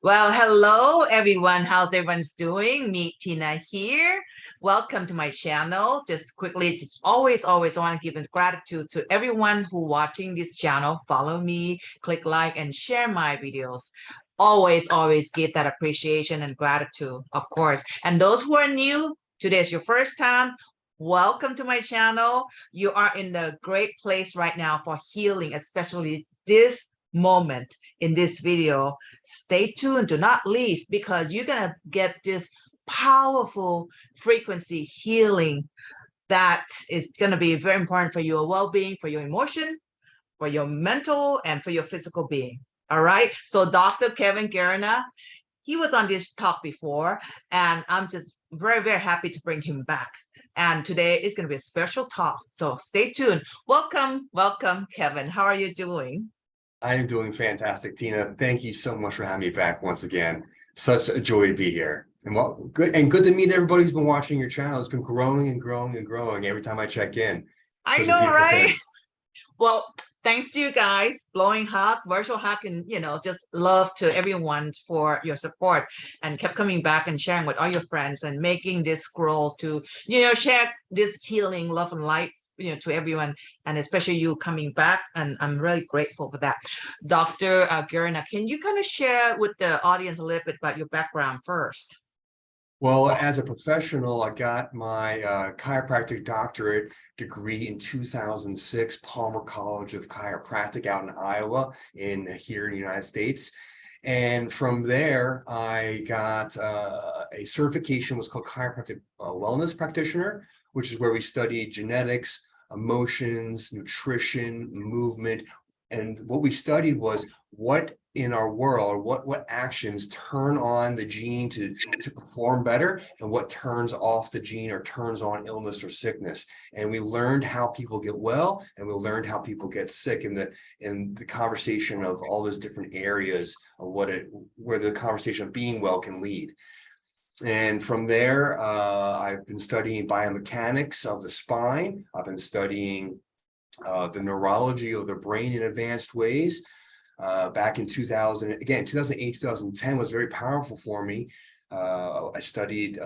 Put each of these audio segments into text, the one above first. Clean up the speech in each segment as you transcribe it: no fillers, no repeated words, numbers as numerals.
Well, hello everyone. How's everyone's doing? Meet Tina here. Welcome to my channel. Just quickly, just always want to give gratitude to everyone who watching this channel. Follow me, click like, and share my videos. Always give that appreciation and gratitude, of course. And those who are new, today is your first time. Welcome to my channel. You are in the great place right now for healing, especially this moment in this video. Stay tuned, do not leave, because you're going to get this powerful frequency healing that is going to be very important for your well-being, for your emotion, for your mental, and for your physical being. All right. So Dr. Kevin Gyurina, he was on this talk before, and I'm just very happy to bring him back. And today is going to be a special talk. So stay tuned. Welcome, Kevin. How are you doing? I am doing fantastic, Tina. Thank you so much for having me back once again. Such a joy to be here. And good to meet everybody who's been watching your channel. It's been growing and growing and growing every time I check in. I know, right? Well, thanks to you guys, blowing hug, virtual hug, and just love to everyone for your support and kept coming back and sharing with all your friends and making this scroll to share this healing, love, and light to everyone, and especially you coming back, and I'm really grateful for that. Dr. Gyurina, can you kind of share with the audience a little bit about your background first? Well, as a professional, I got my chiropractic doctorate degree in 2006, Palmer College of Chiropractic out in Iowa, here in the United States. And from there, I got a certification, was called chiropractic wellness practitioner, which is where we studied genetics, emotions, nutrition, movement. And what we studied was what in our world, what actions turn on the gene to perform better, and what turns off the gene or turns on illness or sickness. And we learned how people get well, and we learned how people get sick in the conversation of all those different areas of where the conversation of being well can lead. And from there, I've been studying biomechanics of the spine. I've been studying the neurology of the brain in advanced ways. Back in 2008, 2010 was very powerful for me. I studied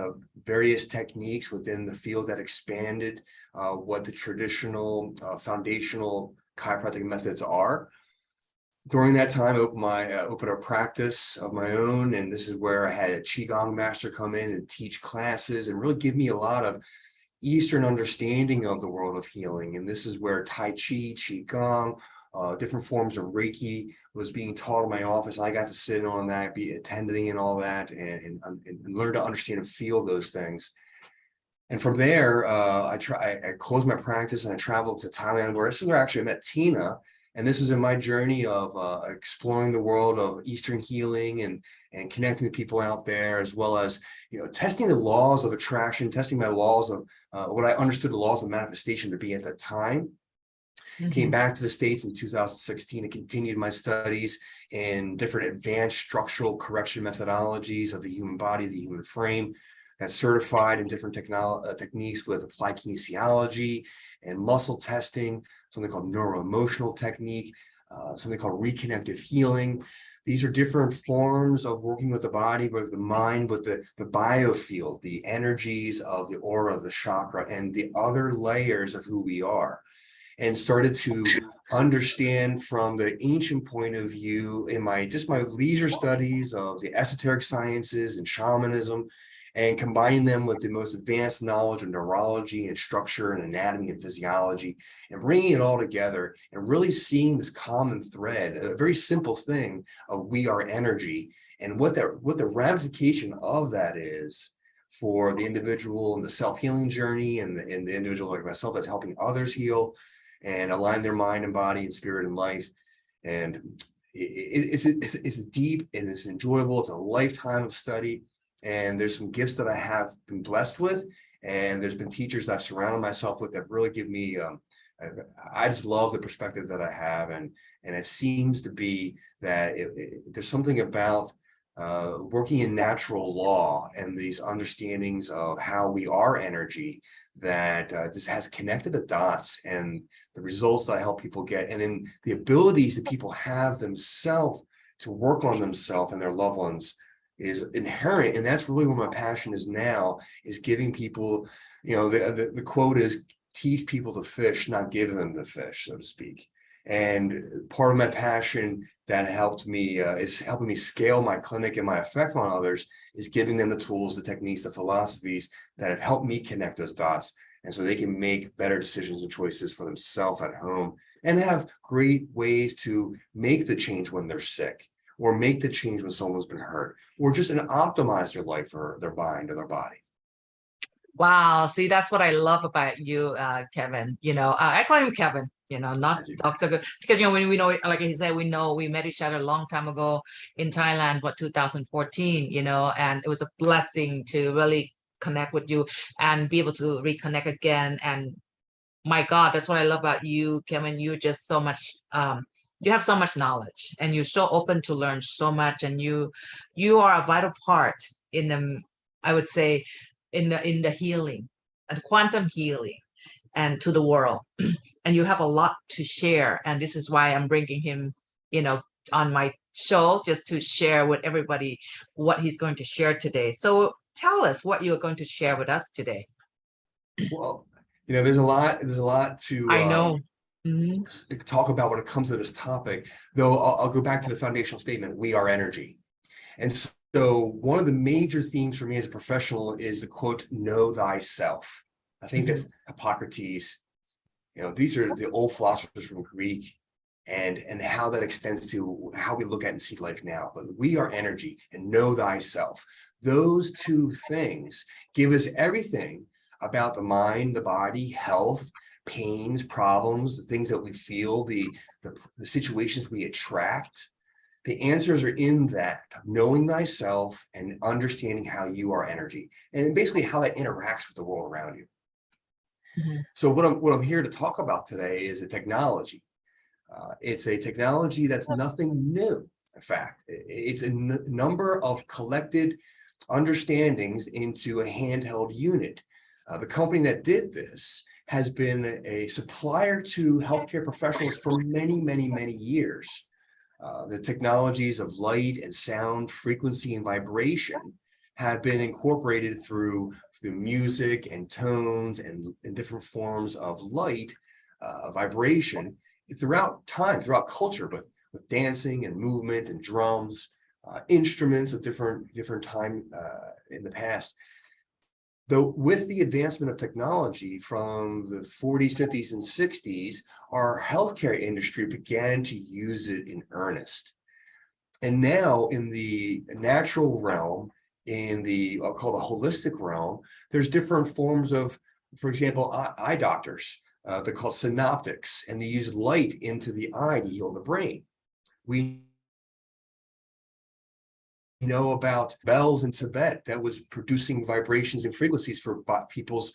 various techniques within the field that expanded what the traditional foundational chiropractic methods are. During that time, I opened a practice of my own, and this is where I had a Qigong master come in and teach classes and really give me a lot of Eastern understanding of the world of healing. And this is where Tai Chi, Qigong, different forms of Reiki was being taught in my office. I got to sit in on that, be attending and all that, and learn to understand and feel those things. And from there, I closed my practice and I traveled to Thailand, where this is where actually I met Tina. And this is in my journey of exploring the world of Eastern healing and connecting with people out there, as well as testing the laws of attraction, testing my laws of what I understood the laws of manifestation to be at that time. Came back to the States in 2016 and continued my studies in different advanced structural correction methodologies of the human body, the human frame. Got certified in different techniques with applied kinesiology and muscle testing, something called neuroemotional technique, something called reconnective healing. These are different forms of working with the body, with the mind, with the biofield, the energies of the aura, the chakra, and the other layers of who we are. And started to understand from the ancient point of view in my leisure studies of the esoteric sciences and shamanism, and combining them with the most advanced knowledge of neurology and structure and anatomy and physiology, and bringing it all together and really seeing this common thread, a very simple thing of we are energy, and what the ramification of that is for the individual and the self-healing journey, and the individual like myself that's helping others heal and align their mind and body and spirit and life. And it's deep and it's enjoyable. It's a lifetime of study. And there's some gifts that I have been blessed with. And there's been teachers I've surrounded myself with that really give me, I just love the perspective that I have. And it seems to be that there's something about working in natural law and these understandings of how we are energy that this has connected the dots, and the results that I help people get, and then the abilities that people have themselves to work on themselves and their loved ones is inherent. And that's really where my passion is now, is giving people, the quote is, teach people to fish, not give them the fish, so to speak. And part of my passion that helped me is helping me scale my clinic and my effect on others is giving them the tools, the techniques, the philosophies that have helped me connect those dots. And so they can make better decisions and choices for themselves at home and have great ways to make the change when they're sick, or make the change when someone's been hurt, or just optimize their life or their mind or their body. Wow. See, that's what I love about you, Kevin. I call him Kevin, not Dr. Because, when we know, like he said, we met each other a long time ago in Thailand, 2014, and it was a blessing to really connect with you and be able to reconnect again. And my God, that's what I love about you, Kevin. You're just so much, you have so much knowledge, and you're so open to learn so much. And you are a vital part in the, I would say, in the healing and quantum healing and to the world. And you have a lot to share. And this is why I'm bringing him, on my show, just to share with everybody what he's going to share today. So tell us what you're going to share with us today. Well, there's a lot to I know. talk about when it comes to this topic, though. I'll go back to the foundational statement: we are energy. And so one of the major themes for me as a professional is the quote, know thyself. I think that's Hippocrates. These are the old philosophers from Greek, and how that extends to how we look at and see life now. But we are energy, and know thyself. Those two things give us everything about the mind, the body, health, pains, problems, the things that we feel, the situations we attract. The answers are in that, knowing thyself and understanding how you are energy, and basically how that interacts with the world around you. So what I'm here to talk about today is a technology. It's a technology that's nothing new. In fact, it's a number of collected understandings into a handheld unit. The company that did this has been a supplier to healthcare professionals for many, many, many years. The technologies of light and sound, frequency and vibration have been incorporated through music and tones and different forms of light, vibration throughout time, throughout culture, with dancing and movement and drums, instruments of different time in the past. Though with the advancement of technology from the 40s, 50s, and 60s, our healthcare industry began to use it in earnest. And now in the natural realm, in the, I'll call the holistic realm, there's different forms of, for example, eye doctors. They're called synoptics, and they use light into the eye to heal the brain. We know about bells in Tibet that was producing vibrations and frequencies for people's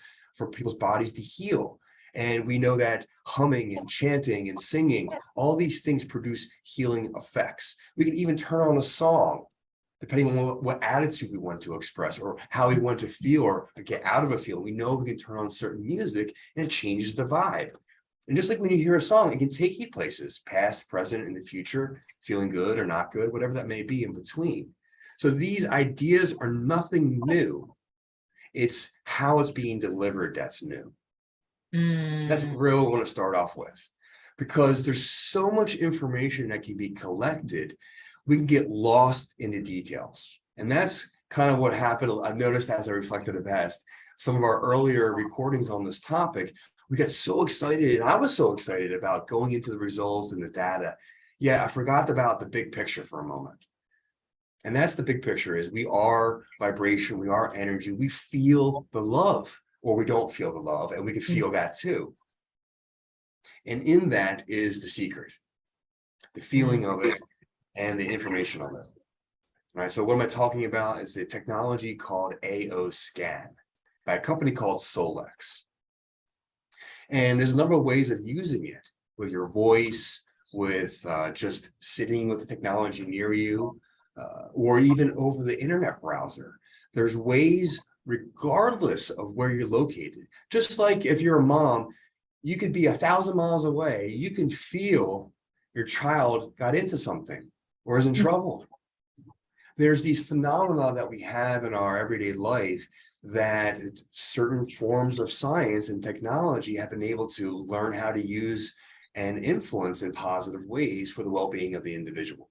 bodies to heal. And we know that humming and chanting and singing, all these things produce healing effects. We can even turn on a song, depending on what attitude we want to express or how we want to feel or get out of a feeling. We know we can turn on certain music and it changes the vibe. And just like when you hear a song, it can take you places, past, present, and the future, feeling good or not good, whatever that may be in between. So these ideas are nothing new. It's how it's being delivered that's new. That's really what I want to start off with, because there's so much information that can be collected, we can get lost in the details. And that's kind of what happened. I've noticed as I reflected on past some of our earlier recordings on this topic, we got so excited, and I was so excited about going into the results and the data. Yeah, I forgot about the big picture for a moment. And that's the big picture: is we are vibration, we are energy, we feel the love, or we don't feel the love, and we can feel that too. And in that is the secret, the feeling of it and the information of it. All right, so what am I talking about? Is a technology called AO Scan by a company called Solex. And there's a number of ways of using it with your voice, with just sitting with the technology near you, or even over the internet browser. There's ways regardless of where you're located. Just like if you're a mom, you could be 1,000 miles away. You can feel your child got into something, or is in trouble. There's these phenomena that we have in our everyday life that certain forms of science and technology have been able to learn how to use and influence in positive ways for the well-being of the individual.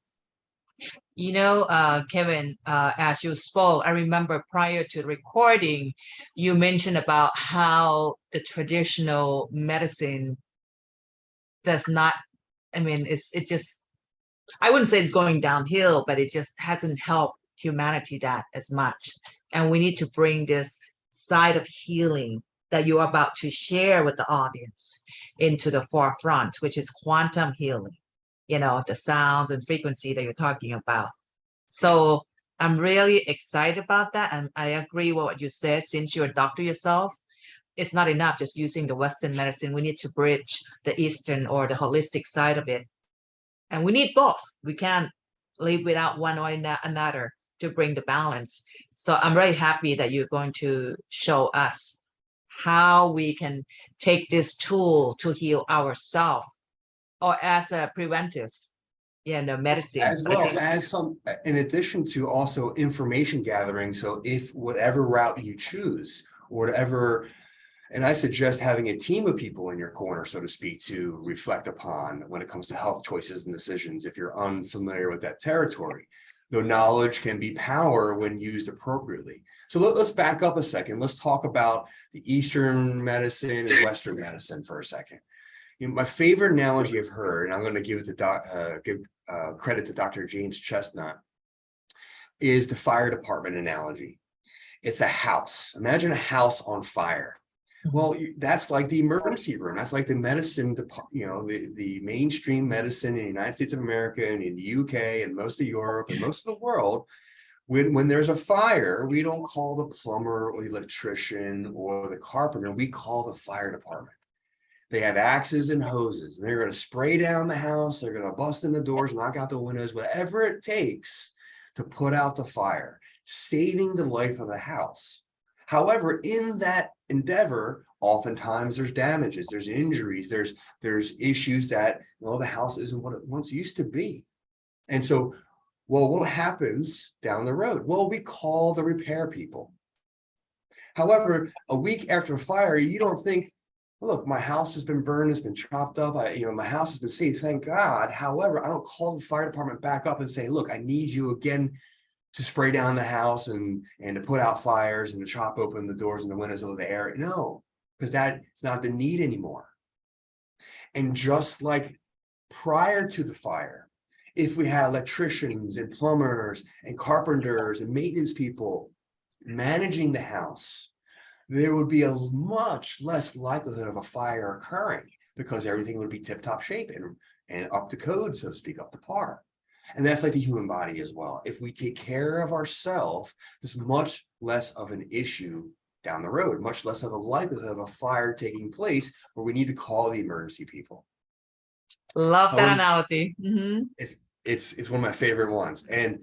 You know, Kevin, as you spoke, I remember prior to the recording, you mentioned about how the traditional medicine does not, I mean, it just, I wouldn't say it's going downhill, but it just hasn't helped humanity that as much. And we need to bring this side of healing that you're about to share with the audience into the forefront, which is quantum healing, you know, the sounds and frequency that you're talking about. So I'm really excited about that. And I agree with what you said. Since you're a doctor yourself, it's not enough just using the Western medicine. We need to bridge the Eastern or the holistic side of it. And we need both. We can't live without one or another to bring the balance. So I'm very happy that you're going to show us how we can take this tool to heal ourselves or as a preventive, you know, medicine. As well as some, in addition to also information gathering. So if whatever route you choose or whatever, and I suggest having a team of people in your corner, so to speak, to reflect upon when it comes to health choices and decisions, if you're unfamiliar with that territory, though knowledge can be power when used appropriately. So let's back up a second. Let's talk about the Eastern medicine and Western medicine for a second. You know, my favorite analogy I've heard, and I'm going to give it to credit to Dr. James Chestnut, is the fire department analogy. It's a house. Imagine a house on fire. Well, that's like the emergency room. That's like the medicine, you know, the mainstream medicine in the United States of America and in the UK and most of Europe and most of the world. When there's a fire, we don't call the plumber or the electrician or the carpenter. We call the fire department. They have axes and hoses, and they're going to spray down the house. They're going to bust in the doors, knock out the windows, whatever it takes to put out the fire, saving the life of the house. However, in that endeavor, oftentimes there's damages, there's injuries, there's issues that, well, the house isn't what it once used to be. And so, well, what happens down the road? Well, we call the repair people. However, a week after a fire, you don't think, well, look, my house has been burned, it's been chopped up, my house has been saved, thank God. However, I don't call the fire department back up and say, look, I need you again to spray down the house and to put out fires and to chop open the doors and the windows of the air. No, because that's not the need anymore. And just like prior to the fire, if we had electricians and plumbers and carpenters and maintenance people managing the house, there would be a much less likelihood of a fire occurring because everything would be tip-top shape and up to code, so to speak, up to par. And that's like the human body as well. If we take care of ourselves, there's much less of an issue down the road, much less of a likelihood of a fire taking place where we need to call the emergency people. Love that analogy. Mm-hmm. It's one of my favorite ones. And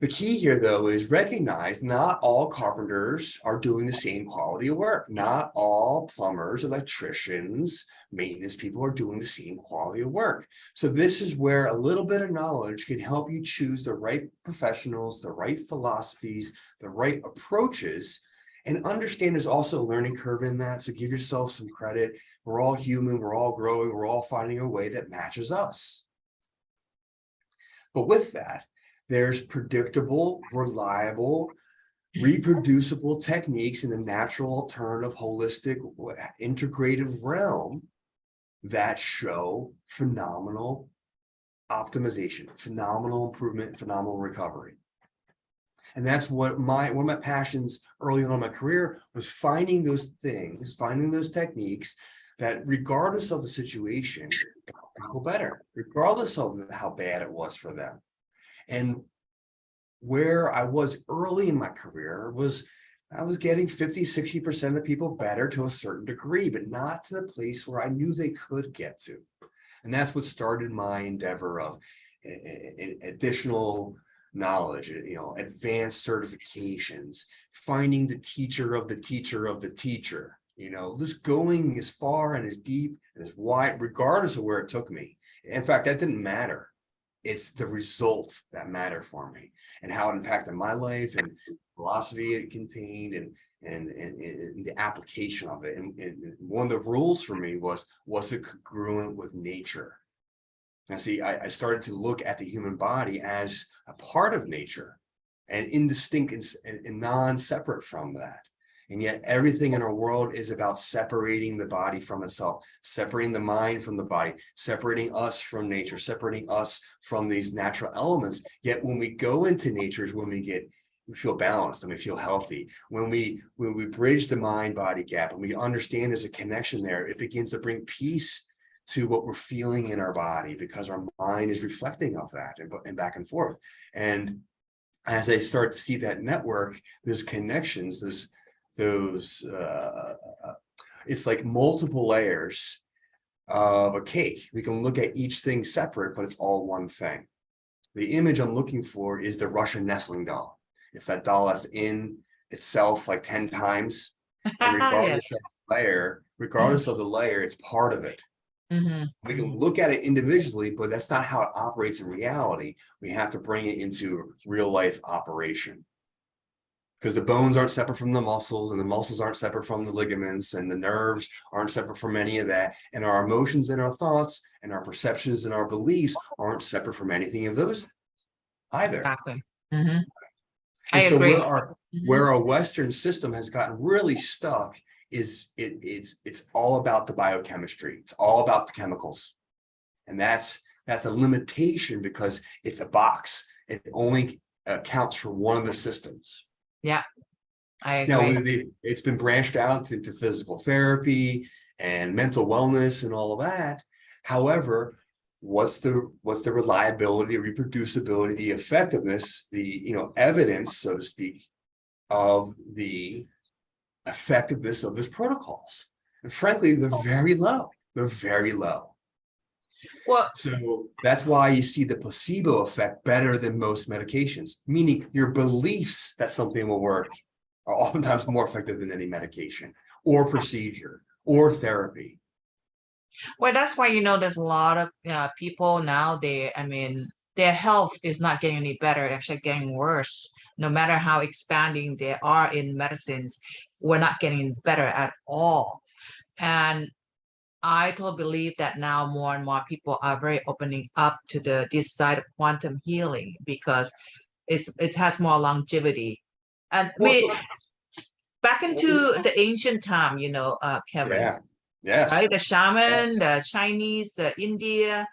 the key here, though, is recognize not all carpenters are doing the same quality of work. Not all plumbers, electricians, maintenance people are doing the same quality of work. So this is where a little bit of knowledge can help you choose the right professionals, the right philosophies, the right approaches, and understand there's also a learning curve in that. So give yourself some credit. We're all human. We're all growing. We're all finding a way that matches us. But with that, there's predictable, reliable, reproducible techniques in the natural, alternative, holistic, integrative realm that show phenomenal optimization, phenomenal improvement, phenomenal recovery. And that's what one of my passions early on in my career was finding those things, finding those techniques that regardless of the situation, got people better, regardless of how bad it was for them. And where I was early in my career was I was getting 50, 60% of people better to a certain degree, but not to the place where I knew they could get to. And that's what started my endeavor of additional knowledge, advanced certifications, finding the teacher of the teacher of the teacher, just going as far and as deep and as wide, regardless of where it took me. In fact, that didn't matter. it's the results that matter for me, and how it impacted my life, and philosophy it contained, and the application of it. And one of the rules for me was it congruent with nature? Now, see, I started to look at the human body as a part of nature, and indistinct and non-separate from that. And yet everything in our world is about separating the body from itself, separating the mind from the body, separating us from nature, separating us from these natural elements. Yet when we go into nature is when we feel balanced and we feel healthy. When we bridge the mind-body gap and we understand there's a connection there, it begins to bring peace to what we're feeling in our body, because our mind is reflecting off that, and back and forth. And as I start to see that network, there's connections, it's like multiple layers of a cake. We can look at each thing separate, but it's all one thing. The image I'm looking for is the Russian nestling doll. It's that doll that's in itself like 10 times, and regardless of the layer, it's part of it. We can look at it individually, but that's not how it operates in reality. We have to bring it into real life operation, because the bones aren't separate from the muscles, and the muscles aren't separate from the ligaments, and the nerves aren't separate from any of that. And our emotions and our thoughts and our perceptions and our beliefs aren't separate from anything of those either. Exactly. And I so agree. where our Western system has gotten really stuck is it's all about the biochemistry. It's all about the chemicals. And that's a limitation, because it's a box. It only accounts for one of the systems. Yeah, I agree. Now, it's been branched out into physical therapy and mental wellness and all of that. However, what's the reliability, reproducibility, the effectiveness, the evidence, so to speak, of the effectiveness of those protocols? And frankly, they're very low. They're very low. Well, so that's why you see the placebo effect better than most medications, meaning your beliefs that something will work are oftentimes more effective than any medication or procedure or therapy. well, that's why, there's a lot of people now, their health is not getting any better, actually getting worse. No matter how expanding they are in medicines, we're not getting better at all. And I totally believe that now more and more people are very opening up to this side of quantum healing, because it has more longevity. And back into the ancient time, Kevin. Yes. Right? The shaman, the Chinese, the India,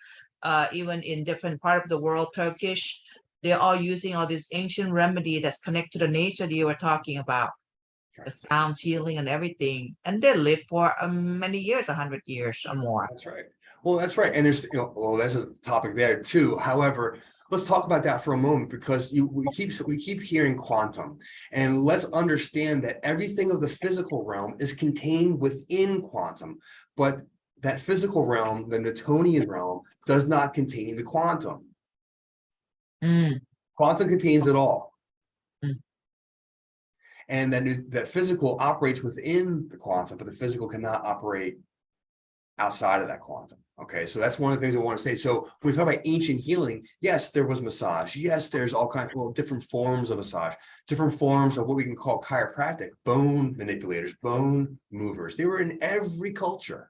even in different part of the world, Turkish, they're all using all this ancient remedy that's connected to the nature that you were talking about, the sounds healing and everything, and they live for many years, 100 years or more. That's right. Well, that's right. And there's, there's a topic there too. However, let's talk about that for a moment, because we keep hearing quantum, and let's understand that everything of the physical realm is contained within quantum, but that physical realm, the Newtonian realm, does not contain the quantum. Quantum contains it all. And that physical operates within the quantum, but the physical cannot operate outside of that quantum. Okay, so that's one of the things I want to say. So when we talk about ancient healing, yes, there was massage. Yes, there's all kinds of different forms of massage, different forms of what we can call chiropractic, bone manipulators, bone movers. They were in every culture.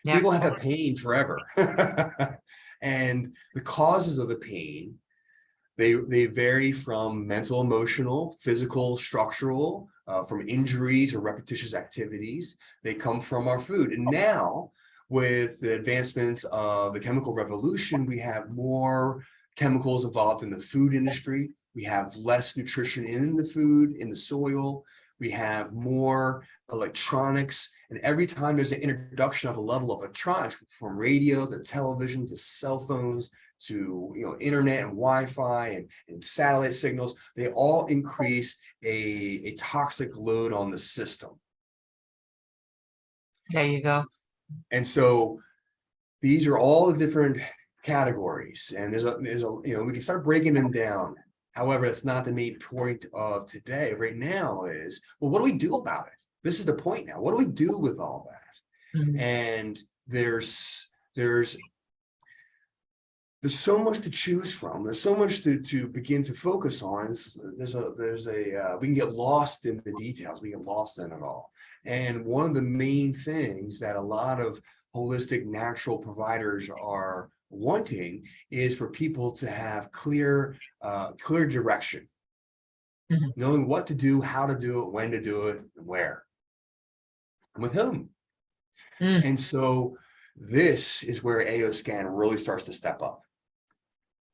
Yeah. People have had pain forever. And the causes of the pain, they vary from mental, emotional, physical, structural, from injuries or repetitious activities. They come from our food. And now, with the advancements of the chemical revolution, we have more chemicals involved in the food industry. We have less nutrition in the food, in the soil. We have more electronics. And every time there's an introduction of a level of electronics, from radio to television to cell phones to internet and Wi-Fi and satellite signals, they all increase a toxic load on the system. There you go. And so these are all different categories, and there's a we can start breaking them down. However, that's not the main point of today. Right now is, well, what do we do about it? This is the point now. What do we do with all that? And there's there's so much to choose from. There's so much to begin to focus on. We can get lost in the details. We get lost in it all. And one of the main things that a lot of holistic natural providers are wanting is for people to have clear direction, knowing what to do, how to do it, when to do it, and where, and with whom. And so this is where AO Scan really starts to step up,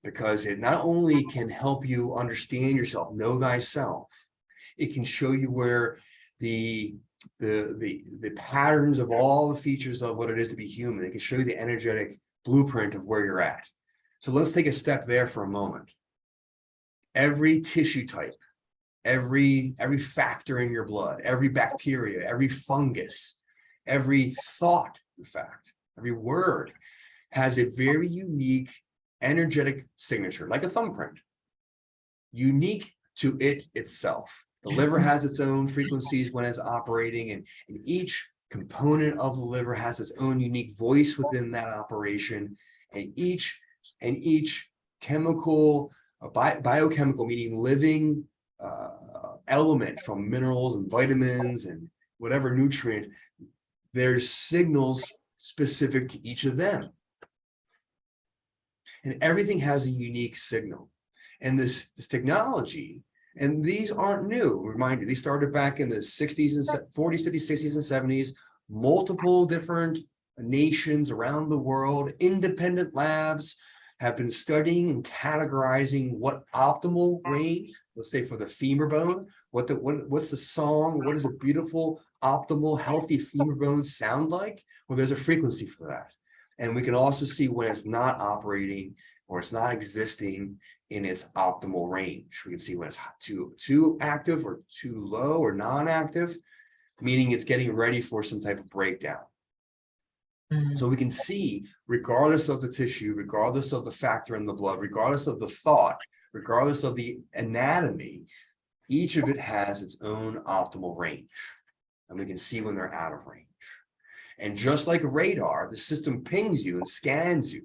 because it not only can help you understand yourself, know thyself, it can show you where the patterns of all the features of what it is to be human. It can show you the energetic blueprint of where you're at. So let's take a step there for a moment. Every tissue type, every factor in your blood, every bacteria, every fungus, every thought, in fact, every word has a very unique energetic signature, like a thumbprint, unique to it itself. The liver has its own frequencies when it's operating, and each component of the liver has its own unique voice within that operation, and each chemical, biochemical, meaning living element, from minerals and vitamins and whatever nutrient, there's signals specific to each of them. And everything has a unique signal. And this technology, and these aren't new, remind you, these started back in the 60s and 40s, 50s, 60s, and 70s, multiple different nations around the world, independent labs have been studying and categorizing what optimal range, let's say for the femur bone, what's the song, what does a beautiful, optimal, healthy femur bone sound like? Well, there's a frequency for that. And we can also see when it's not operating or it's not existing in its optimal range. We can see when it's too active or too low or non-active, meaning it's getting ready for some type of breakdown. So we can see, regardless of the tissue, regardless of the factor in the blood, regardless of the thought, regardless of the anatomy, each of it has its own optimal range. And we can see when they're out of range. And just like a radar, the system pings you and scans you.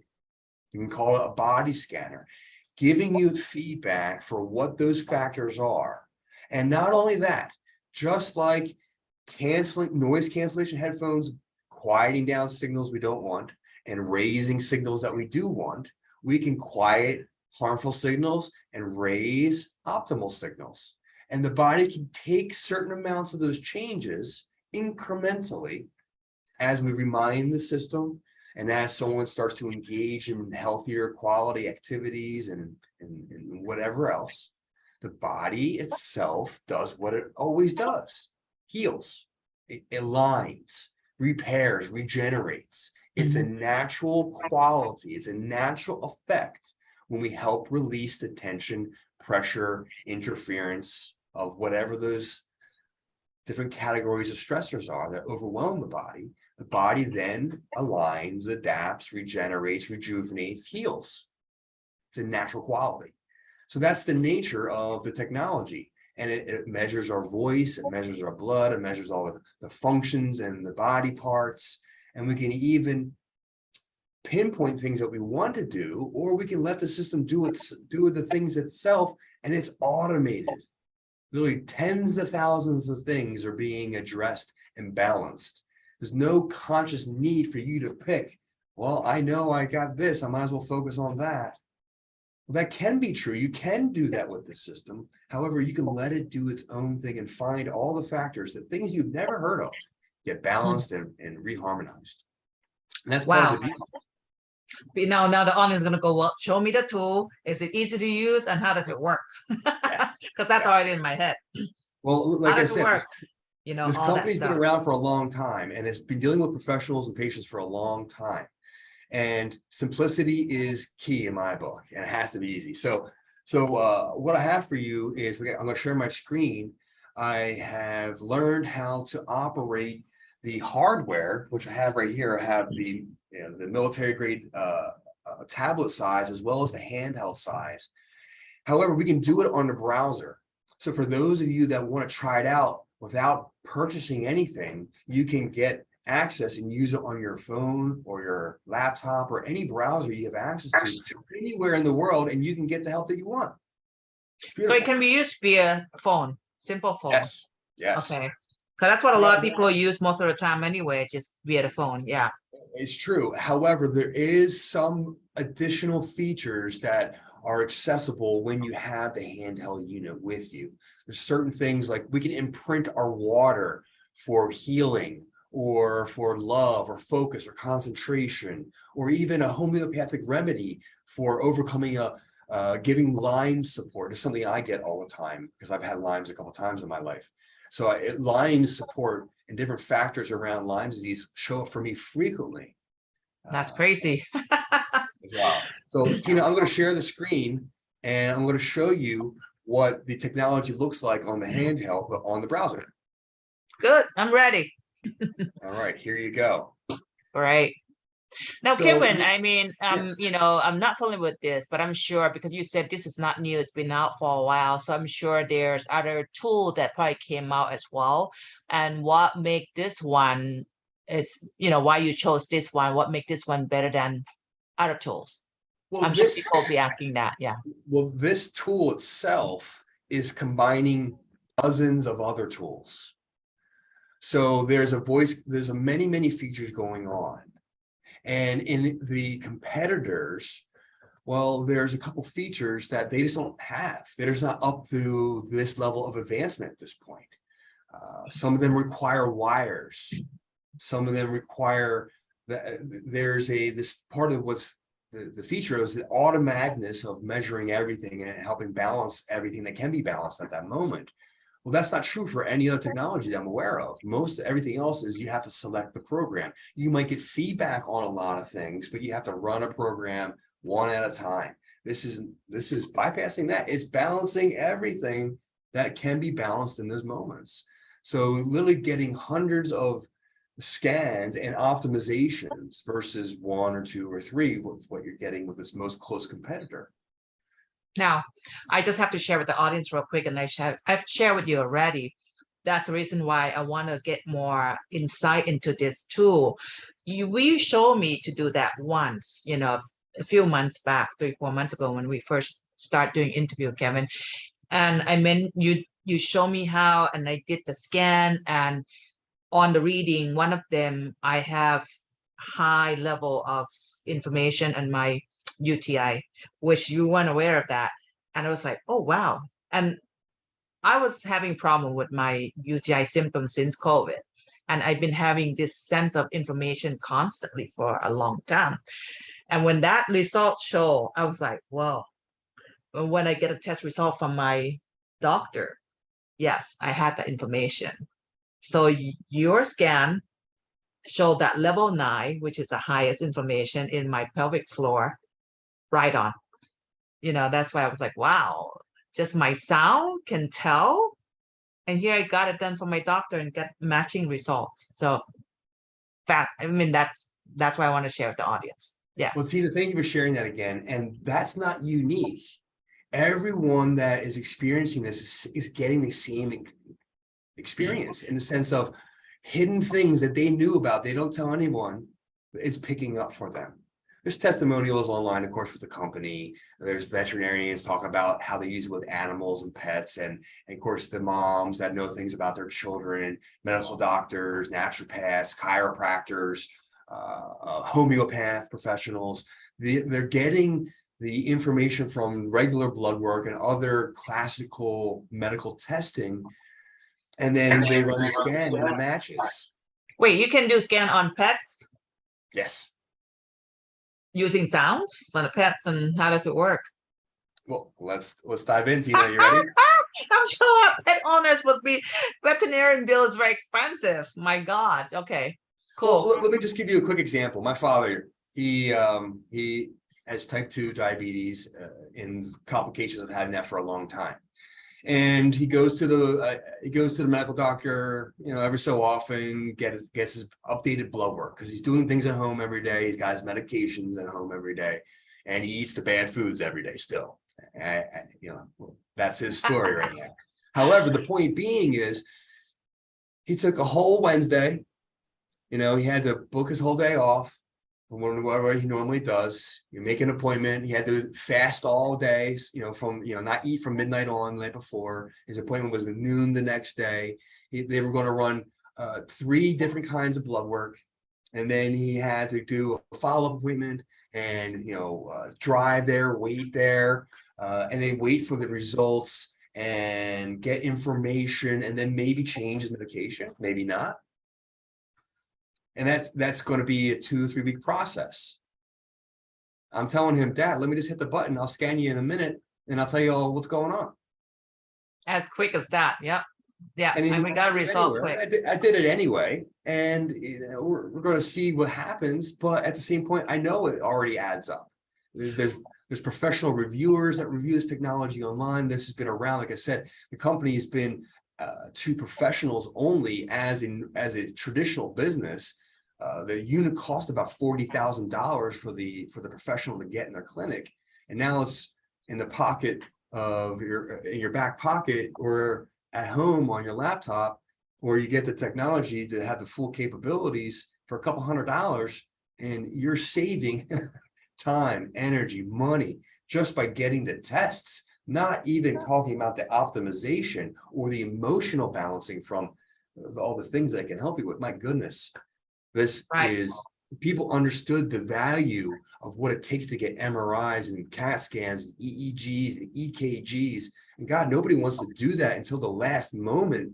You can call it a body scanner, giving you feedback for what those factors are. And not only that, just like noise cancellation headphones, quieting down signals we don't want and raising signals that we do want, we can quiet harmful signals and raise optimal signals. And the body can take certain amounts of those changes incrementally as we remind the system, and as someone starts to engage in healthier quality activities and whatever else, the body itself does what it always does: heals, it aligns, repairs, regenerates. It's a natural quality, it's a natural effect when we help release the tension, pressure, interference of whatever those different categories of stressors are that overwhelm the body. The body then aligns, adapts, regenerates, rejuvenates, heals. It's a natural quality. So that's the nature of the technology. And it measures our voice, it measures our blood, it measures all the functions and the body parts. And we can even pinpoint things that we want to do, or we can let the system do the things itself, and it's automated. Literally tens of thousands of things are being addressed and balanced. There's no conscious need for you to pick, well, I know I got this, I might as well focus on that. Well, that can be true. You can do that with the system. However, you can let it do its own thing and find all the factors, that things you've never heard of, get balanced and reharmonized. And that's part of the beauty. Now the audience is going to go, well, show me the tool. Is it easy to use, and how does it work? Yes. Because that's already in my head. Well, like I said, this all company's that been stuff. around for a long time, and it's been dealing with professionals and patients for a long time. And simplicity is key in my book, and it has to be easy. So what I have for you is, I'm going to share my screen. I have learned how to operate the hardware, which I have right here. I have the military grade tablet size, as well as the handheld size. However, we can do it on the browser. So for those of you that want to try it out without purchasing anything, you can get access and use it on your phone or your laptop or any browser you have access to anywhere in the world, and you can get the help that you want. So it can be used via phone, simple phone. Yes. Yes. Okay. So that's what a lot of people use most of the time anyway, just via the phone. Yeah. It's true. However, there is some additional features that are accessible when you have the handheld unit with you. There's certain things like we can imprint our water for healing or for love or focus or concentration, or even a homeopathic remedy for overcoming giving Lyme support is something I get all the time because I've had Lyme's a couple of times in my life. So Lyme support and different factors around Lyme disease show up for me frequently. That's crazy. As well. So Tina, I'm going to share the screen and I'm going to show you what the technology looks like on the handheld, but on the browser. Good. I'm ready. All right, here you go. All right. Now, So, Kevin, I mean, yeah. you know, I'm not familiar with this, but I'm sure because you said this is not new, it's been out for a while. So I'm sure there's other tool that probably came out as well. And what make this one, it's, you know, why you chose this one, what make this one better than other tools? Well, I'm sure people will be asking that. Yeah. Well, this tool itself is combining dozens of other tools. So there's many features going on. And in the competitors, well, there's a couple features that they just don't have. They're just not up to this level of advancement at this point. Some of them require wires. Some of them require this part of what's the feature is the automaticness of measuring everything and helping balance everything that can be balanced at that moment. Well, that's not true for any other technology that I'm aware of. Most everything else is you have to select the program. You might get feedback on a lot of things, but you have to run a program one at a time. This is bypassing that. It's balancing everything that can be balanced in those moments. So literally getting hundreds of scans and optimizations versus one or two or three was what you're getting with this most close competitor. Now, I just have to share with the audience real quick, and I've shared with you already. That's the reason why I want to get more insight into this tool. We showed me to do that once, you know, a few months back, 3-4 months ago when we first start doing interview, Kevin. And I mean, you show me how, and I did the scan, and on the reading, one of them, I have high level of information on my UTI, which you weren't aware of that. And I was like, oh, wow. And I was having problem with my UTI symptoms since COVID. And I've been having this sense of information constantly for a long time. And when that result showed, I was like, whoa. When I get a test result from my doctor, yes, I had that information. So your scan showed that level 9, which is the highest information in my pelvic floor, right on. You know, that's why I was like, wow, just my sound can tell. And here I got it done for my doctor and get matching results. So that, I mean, that's why I want to share with the audience. Yeah. Well, Tina, thank you for sharing that again. And that's not unique. Everyone that is experiencing this is getting the same experience in the sense of hidden things that they knew about. They don't tell anyone. It's picking up for them. There's testimonials online, of course, with the company. There's veterinarians talking about how they use it with animals and pets. And of course, the moms that know things about their children, medical doctors, naturopaths, chiropractors, homeopath professionals. They're getting the information from regular blood work and other classical medical testing. And then they run the scan and it matches. Wait, you can do scan on pets? Yes. Using sounds on the pets, and how does it work? Well, let's dive in, Tina. You ready? I'm sure pet owners would be, veterinarian bill is very expensive. My God. Okay, cool. Well, let me just give you a quick example. My father, he has type 2 diabetes and complications of having that for a long time. And he goes to the medical doctor, you know, every so often, gets his updated blood work because he's doing things at home every day. He's got his medications at home every day, and he eats the bad foods every day still. You know, that's his story right now. However, the point being is, he took a whole Wednesday, You know, he had to book his whole day off from whatever he normally does. You make an appointment. He had to fast all day, you know, from, you know, not eat from midnight on the night before. His appointment was at noon the next day. They were going to run 3 different kinds of blood work. And then he had to do a follow-up appointment and, you know, drive there, wait there, and then wait for the results and get information and then maybe change his medication, maybe not. And that's going to be a 2 or 3 week process. I'm telling him, Dad, let me just hit the button. I'll scan you in a minute and I'll tell you all what's going on. As quick as that. Yep. Yeah. And And we got a result quick. I did it anyway. And you know, we're going to see what happens. But at the same point, I know it already adds up. There's professional reviewers that review this technology online. This has been around. Like I said, the company has been to professionals only as a traditional business. The unit cost about $40,000 for the professional to get in their clinic, and now it's in the pocket of in your back pocket or at home on your laptop, where you get the technology to have the full capabilities for a couple $100, and you're saving time, energy, money just by getting the tests. Not even talking about the optimization or the emotional balancing from all the things that can help you with. My goodness. This is, people understood the value of what it takes to get MRIs and CAT scans, and EEGs and EKGs. And God, nobody wants to do that until the last moment.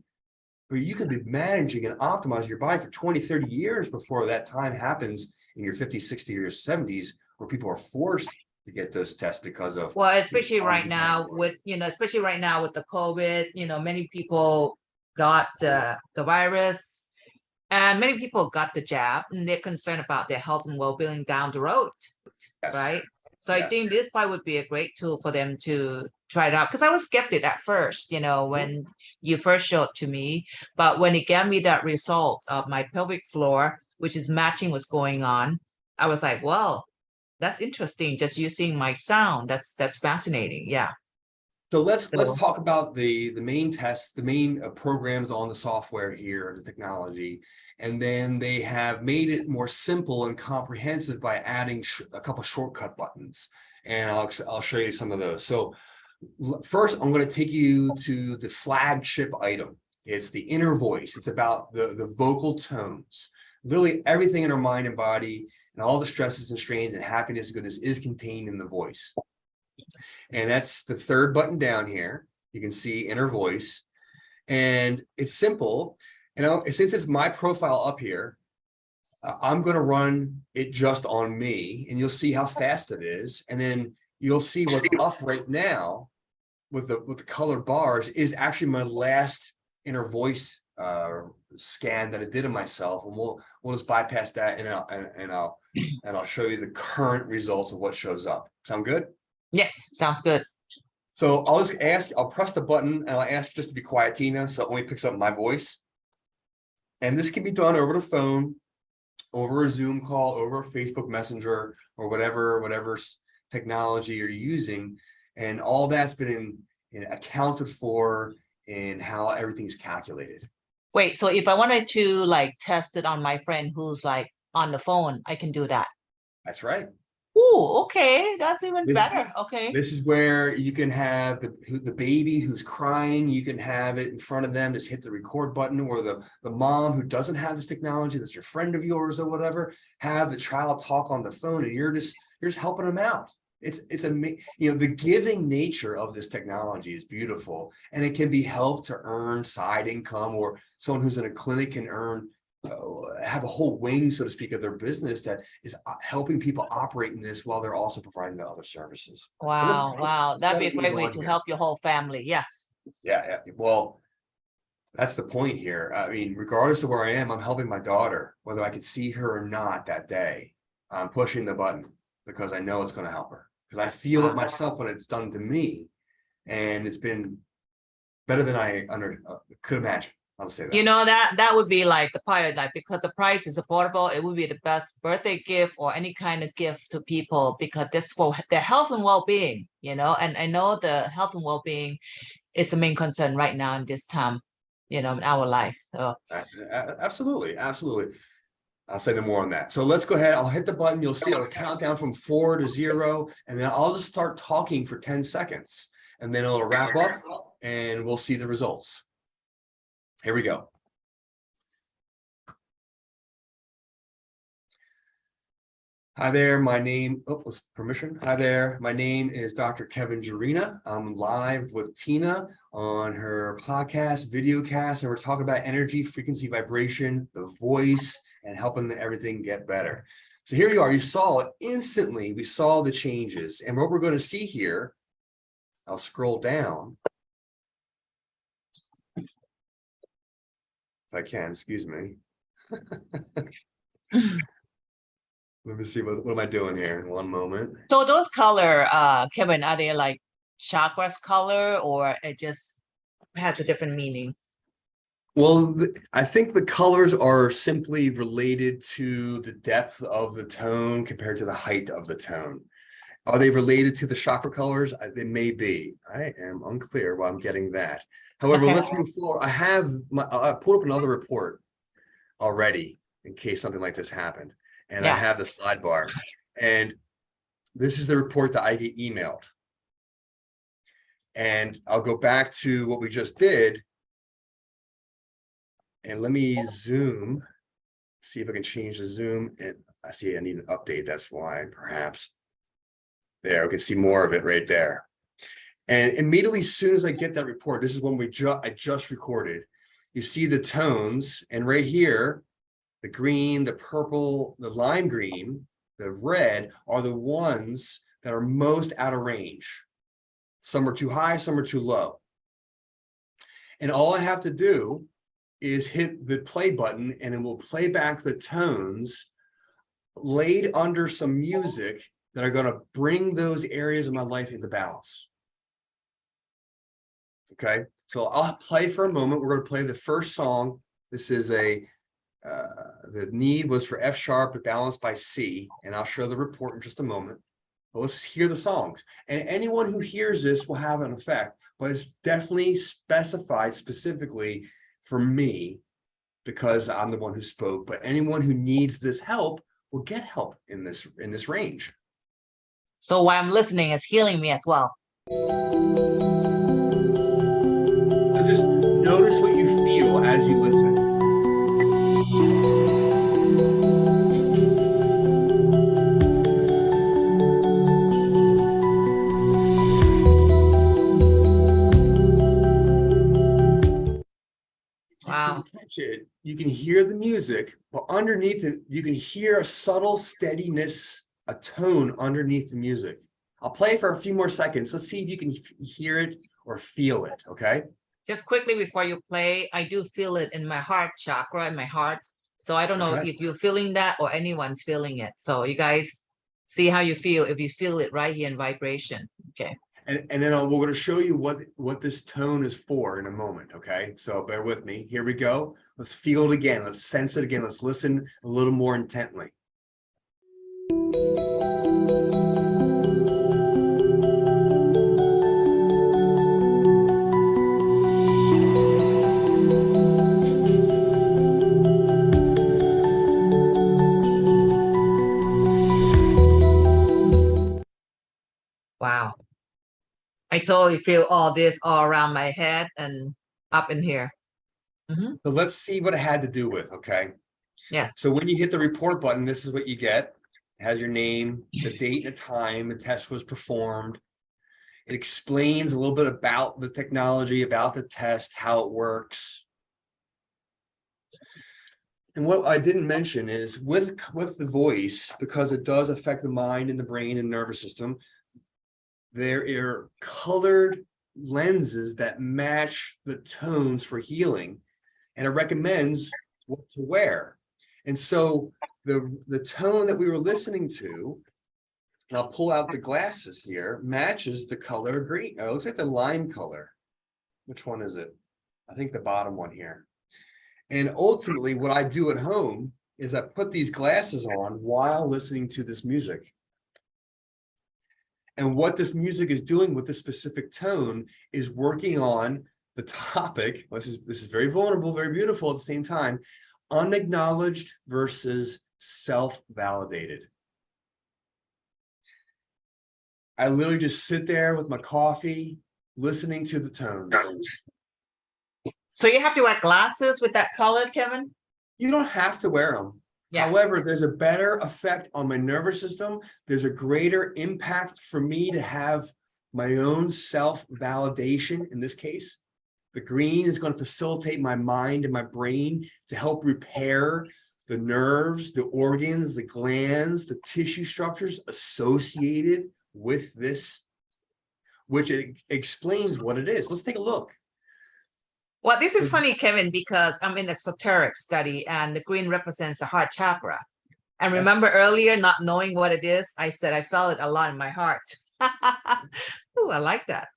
But you could be managing and optimizing your body for 20, 30 years before that time happens in your 50s, 60s, or 70s, where people are forced to get those tests because of. Well, especially right now with, especially right now with the COVID, many people got the virus. And many people got the jab and they're concerned about their health and well-being down the road, Yes. right? So I think this probably would be a great tool for them to try it out. Because I was skeptic at first, when you first showed to me. But when it gave me that result of my pelvic floor, which is matching what's going on, I was like, well, that's interesting. Just using my sound. That's fascinating. Yeah. So let's talk about the main tests, the main programs on the software here, the technology, and then they have made it more simple and comprehensive by adding a couple shortcut buttons, and I'll show you some of those. So first, I'm going to take you to the flagship item. It's the inner voice. It's about the vocal tones. Literally everything in our mind and body, and all the stresses and strains and happiness and goodness is contained in the voice. And that's the 3rd button down here. You can see inner voice, and it's simple. Since it's my profile up here, I'm going to run it just on me, and you'll see how fast it is. And then you'll see what's up right now with the colored bars is actually my last inner voice scan that I did of myself. And we'll just bypass that, and I'll show you the current results of what shows up. Sound good? Yes, sounds good. So I'll press the button and I'll ask just to be quiet, Tina, so it only picks up my voice. And this can be done over the phone, over a Zoom call, over a Facebook Messenger, or whatever technology you're using. And all that's been accounted for in how everything's calculated. Wait, so if I wanted to test it on my friend who's on the phone, I can do that? That's right. Oh, okay. That's even better. Okay. This is where you can have the baby who's crying. You can have it in front of them. Just hit the record button, or the mom who doesn't have this technology, that's your friend of yours or whatever, have the child talk on the phone, and you're just helping them out. It's the giving nature of this technology is beautiful, and it can be helped to earn side income, or someone who's in a clinic can earn. Have a whole wing, so to speak, of their business that is helping people operate in this while they're also providing the other services. Wow. That'd be a great way to help your whole family. Yes. Yeah. Well, that's the point here. I mean, regardless of where I am, I'm helping my daughter, whether I could see her or not that day. I'm pushing the button because I know it's going to help her, because I feel it myself when it's done to me, and it's been better than I could imagine. I'll say that. That would be the pilot, because the price is affordable. It would be the best birthday gift or any kind of gift to people, because that's for their health and well-being, and I know the health and well-being is the main concern right now in this time, in our life. So Absolutely. I'll say no more on that. So let's go ahead. I'll hit the button. You'll see it'll count down from 4 to 0, and then I'll just start talking for 10 seconds, and then it'll wrap up, and we'll see the results. Here we go. Hi there, my name, permission. Hi there, my name is Dr. Kevin Gyurina. I'm live with Tina on her podcast, videocast, and we're talking about energy, frequency, vibration, the voice, and helping everything get better. So here you are, you saw it instantly, we saw the changes. And what we're going to see here, I'll scroll down. If I can, excuse me. Let me see, what am I doing here in one moment? So those color, Kevin, are they like chakras color, or it just has a different meaning? Well, I think the colors are simply related to the depth of the tone compared to the height of the tone. Are they related to the chakra colors? They may be. I am unclear why I'm getting that. However, Okay. let's move forward. I pulled up another report already in case something like this happened. And I have the slide bar. And this is the report that I get emailed. And I'll go back to what we just did. And let me zoom, see if I can change the zoom. And I see I need an update. That's why, perhaps. There, we can see more of it right there. And immediately, as soon as I get that report, this is when I just recorded. You see the tones, and right here, the green, the purple, the lime green, the red are the ones that are most out of range. Some are too high, some are too low. And all I have to do is hit the play button, and it will play back the tones laid under some music that are going to bring those areas of my life into balance. Okay, so I'll play for a moment. We're going to play the first song. This is the need was for F sharp, but balanced by C, and I'll show the report in just a moment. But let's hear the songs. And anyone who hears this will have an effect, but it's definitely specified specifically for me because I'm the one who spoke. But anyone who needs this help will get help in this range. So while I'm listening, it's healing me as well. So just notice what you feel as you listen. Wow. Catch it. You can hear the music, but underneath it, you can hear a subtle steadiness, a tone underneath the music. I'll play for a few more seconds. Let's see if you can hear it or feel it, okay? Just quickly before you play, I do feel it in my heart chakra, in my heart. So I don't know if you're feeling that or anyone's feeling it. So you guys see how you feel, if you feel it right here in vibration. Okay. And then we're going to show you what this tone is for in a moment, okay? So bear with me. Here we go. Let's feel it again. Let's sense it again. Let's listen a little more intently. Wow. I totally feel all this all around my head and up in here. Mm-hmm. So let's see what it had to do with, okay? Yes. So when you hit the report button, this is what you get. It has your name, the date and the time the test was performed. It explains a little bit about the technology, about the test, how it works. And what I didn't mention is with the voice, because it does affect the mind and the brain and nervous system, there are colored lenses that match the tones for healing, and it recommends what to wear. And so the tone that we were listening to, and I'll pull out the glasses here, matches the color green. It looks like the lime color. Which one is it? I think the bottom one here. And ultimately, what I do at home is I put these glasses on while listening to this music. And what this music is doing with this specific tone is working on the topic. This is very vulnerable, very beautiful at the same time, unacknowledged versus self-validated. I literally just sit there with my coffee, listening to the tones. So you have to wear glasses with that color, Kevin? You don't have to wear them. Yeah. However, there's a better effect on my nervous system. There's a greater impact for me to have my own self-validation in this case. The green is going to facilitate my mind and my brain to help repair the nerves, the organs, the glands, the tissue structures associated with this, which explains what it is. Let's take a look. Well, this is funny, Kevin, because I'm in esoteric study and the green represents the heart chakra. And remember earlier, not knowing what it is, I said I felt it a lot in my heart. Ooh, I like that.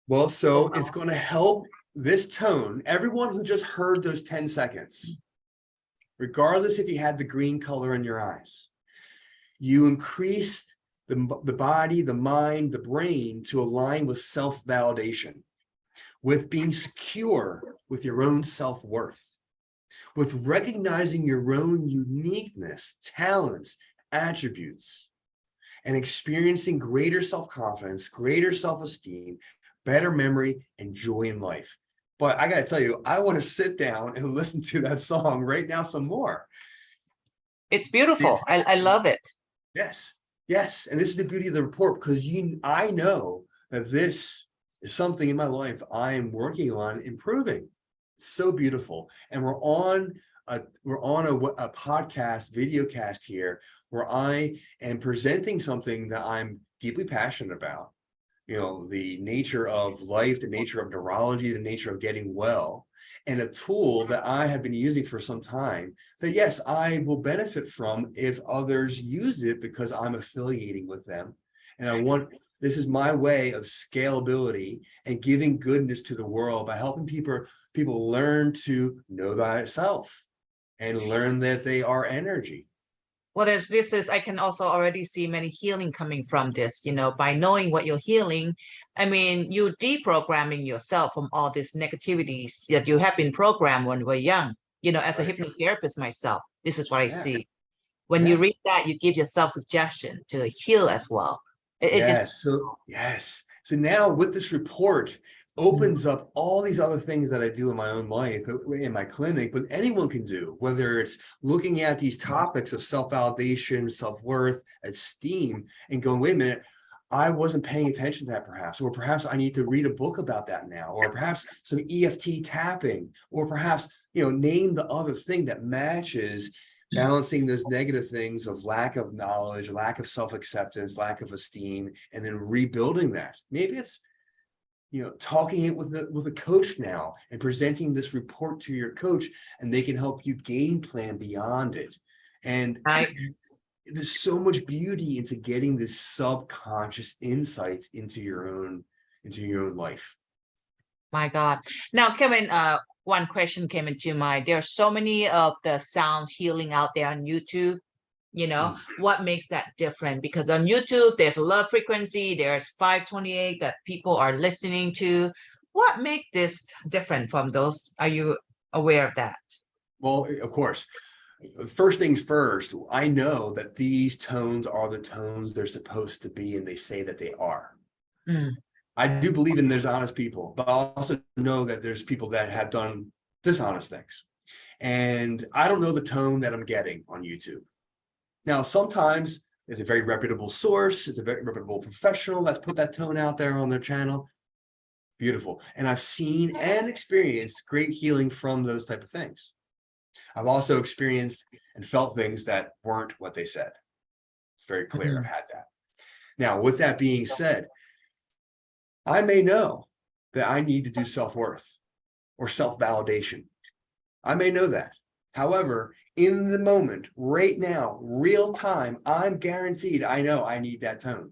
Well, so it's going to help this tone, everyone who just heard those 10 seconds, regardless if you had the green color in your eyes, you increased the body, the mind, the brain to align with self-validation, with being secure with your own self-worth, with recognizing your own uniqueness, talents, attributes, and experiencing greater self-confidence, greater self-esteem, better memory, and joy in life. But I got to tell you, I want to sit down and listen to that song right now some more. It's beautiful. I love it. Yes, yes. And this is the beauty of the report, because I know that this is something in my life I am working on improving. It's so beautiful. And we're on a podcast, video cast here, where I am presenting something that I'm deeply passionate about. You know, the nature of life, the nature of neurology, the nature of getting well, and a tool that I have been using for some time that, yes, I will benefit from if others use it because I'm affiliating with them. And this is my way of scalability and giving goodness to the world by helping people learn to know thyself and learn that they are energy. Well, I can also already see many healing coming from this, by knowing what you're healing. I mean, you deprogramming yourself from all these negativities that you have been programmed when we're young. As a hypnotherapist myself, this is what I see. When you read that, you give yourself suggestion to heal as well. So now with this report, opens up all these other things that I do in my own life, in my clinic, but anyone can do, whether it's looking at these topics of self-validation, self-worth, esteem, and going, wait a minute, I wasn't paying attention to that perhaps, or perhaps I need to read a book about that now, or perhaps some EFT tapping, or perhaps, name the other thing that matches balancing those negative things of lack of knowledge, lack of self-acceptance, lack of esteem, and then rebuilding that. Maybe it's talking it with a coach now and presenting this report to your coach, and they can help you game plan beyond it. And there's so much beauty into getting this subconscious insights into your own life. My God. Now, Kevin, one question came into mind. There are so many of the sounds healing out there on YouTube. What makes that different? Because on YouTube, there's a love frequency, there's 528 that people are listening to. What makes this different from those? Are you aware of that? Well, of course. First things first, I know that these tones are the tones they're supposed to be, and they say that they are. I do believe in there's honest people, but I also know that there's people that have done dishonest things. And I don't know the tone that I'm getting on YouTube. Now, sometimes it's a very reputable source, it's a very reputable professional that's put that tone out there on their channel. Beautiful. And I've seen and experienced great healing from those type of things. I've also experienced and felt things that weren't what they said. It's very clear. I've had that. Now, with that being said, I may know that I need to do self-worth or self-validation. I may know that. However, in the moment, right now, real time, I'm guaranteed I know I need that tone.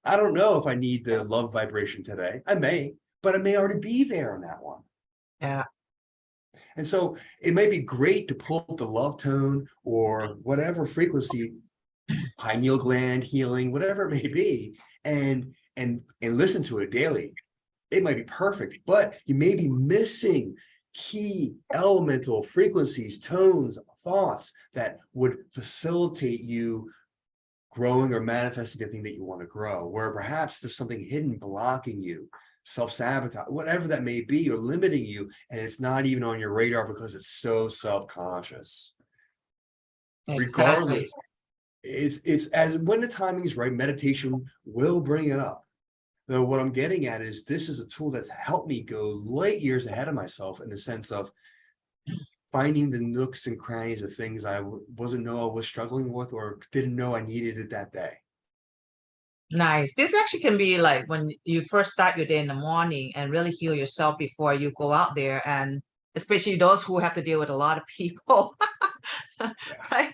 I don't know if I need the love vibration today. I may, but I may already be there on that one. Yeah. And so it might be great to pull up the love tone or whatever frequency, pineal gland healing, whatever it may be, and listen to it daily. It might be perfect, but you may be missing key elemental frequencies, tones, thoughts that would facilitate you growing or manifesting the thing that you want to grow, where perhaps there's something hidden blocking you, self-sabotage, whatever that may be, or limiting you, and it's not even on your radar because it's so subconscious. Exactly. Regardless, it's as when the timing is right, meditation will bring it up. Though what I'm getting at is this is a tool that's helped me go light years ahead of myself in the sense of finding the nooks and crannies of things I wasn't know I was struggling with or didn't know I needed it that day. Nice. This actually can be like when you first start your day in the morning and really heal yourself before you go out there, and especially those who have to deal with a lot of people. Yes. Right?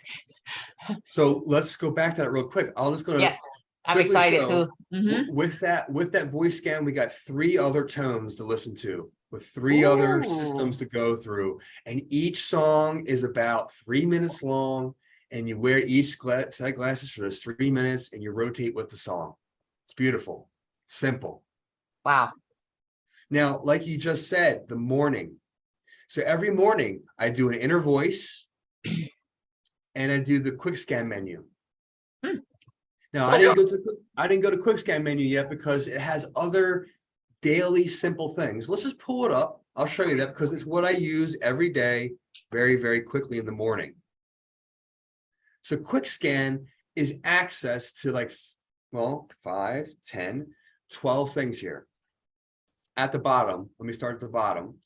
So let's go back to that real quick. I'm just going to Yes, I'm quickly excited show, too. Mhm. with that voice scan, we got 3 other tones to listen to, with 3 other systems Ooh. to go through, and each song is about 3 minutes long, and you wear each set of glasses for those 3 minutes, and you rotate with the song. It's beautiful, simple. Wow. Now, like you just said, the morning. So every morning I do an inner voice and I do the quick scan menu. Hmm. Now, So I didn't go to quick scan menu yet because it has other daily simple things. Let's just pull it up. I'll show you that because it's what I use every day, very, very quickly in the morning. So quick scan is access to like, well, 5, 10, 12 things here. At the bottom, let me start at the bottom.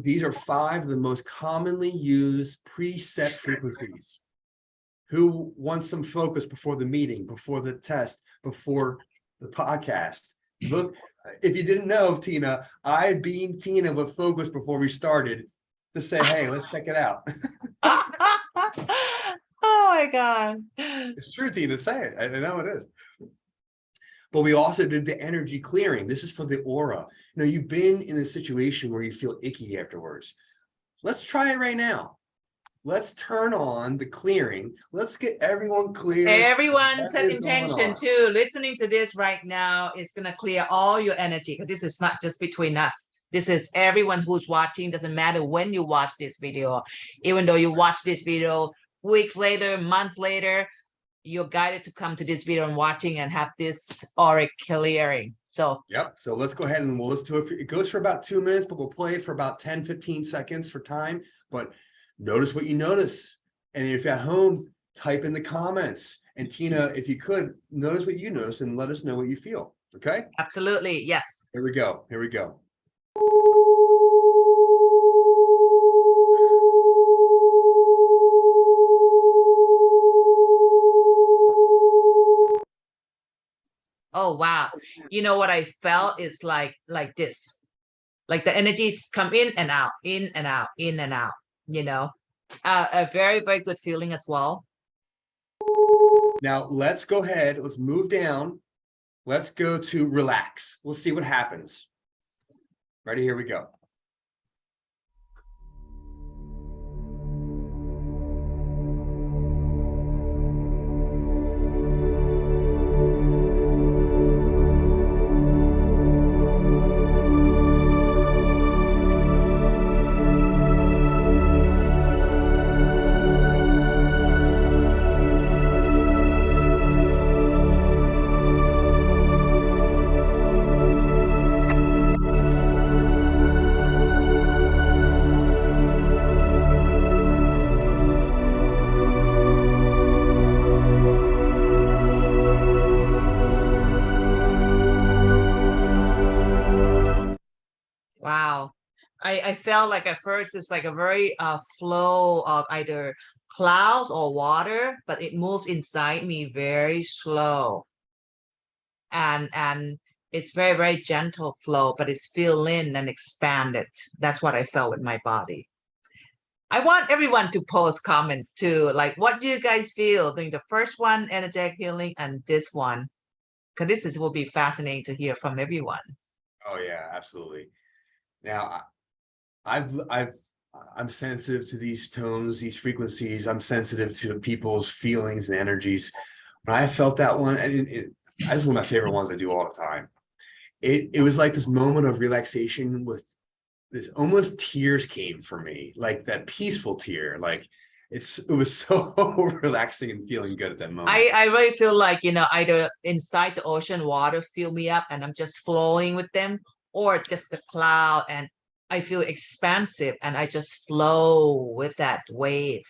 These are 5 of the most commonly used preset frequencies. Who wants some focus before the meeting, before the test, before the podcast? Look, if you didn't know, Tina, I beamed Tina with focus before we started to say, hey, let's check it out. Oh my God. It's true, Tina, say it. I know it is. But we also did the energy clearing. This is for the aura. You know, you've been in a situation where you feel icky afterwards. Let's try it right now. Let's turn on the clearing. Let's get everyone clear. Everyone set What is going intention on? too. Listening to this right now is going to clear all your energy, because this is not just between us. This is everyone who's watching. Doesn't matter when you watch this video. Even though you watch this video weeks later, months later, you're guided to come to this video and watching and have this auric clearing. So Yep. So let's go ahead and we'll listen to it. It goes for about 2 minutes, but we'll play it for about 10, 15 seconds for time. But notice what you notice. And if you're at home, type in the comments. And Tina, if you could, notice what you notice and let us know what you feel. Okay? absolutely, yes. Here we go. Here we go. Oh wow. You know what I felt is like this. Like the energies come in and out, in and out, in and out, you know. A very, very good feeling as well. Now let's go ahead. Let's move down. Let's go to relax. We'll see what happens. Ready? Here we go. Wow. I felt like at first it's like a very flow of either clouds or water, but it moves inside me very slow. And it's very, very gentle flow, but it's filled in and expanded. That's what I felt with my body. I want everyone to post comments too. Like, what do you guys feel during the first one, energetic healing, and this one? Because will be fascinating to hear from everyone. Oh yeah, absolutely. Now I'm sensitive to these tones, these frequencies. I'm sensitive to people's feelings and energies. When I felt that one, and that's one of my favorite ones I do all the time. It was like this moment of relaxation with this almost tears came for me, like that peaceful tear. Like it was so relaxing and feeling good at that moment. I really feel like, either inside the ocean, water fill me up and I'm just flowing with them, or just the cloud and I feel expansive and I just flow with that wave.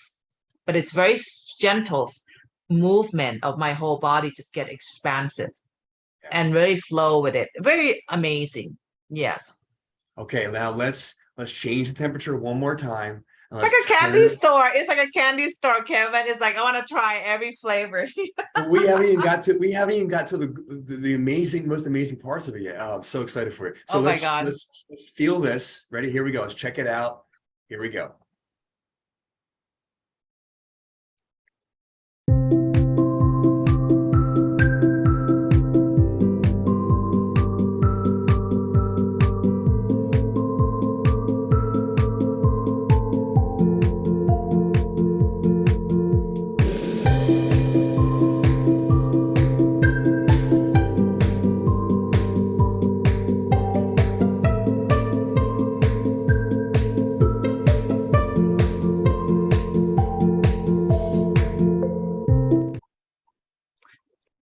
But it's very gentle movement of my whole body, just get expansive and really flow with it. Very amazing. Yes. Okay, now let's change the temperature one more time. It's like a candy store. It's like a candy store, Kevin. It's like I want to try every flavor. we haven't even got to the amazing, most amazing parts of it yet. Oh, I'm so excited for it. So Oh my God. let's feel this. Ready? Here we go. Let's check it out. Here we go.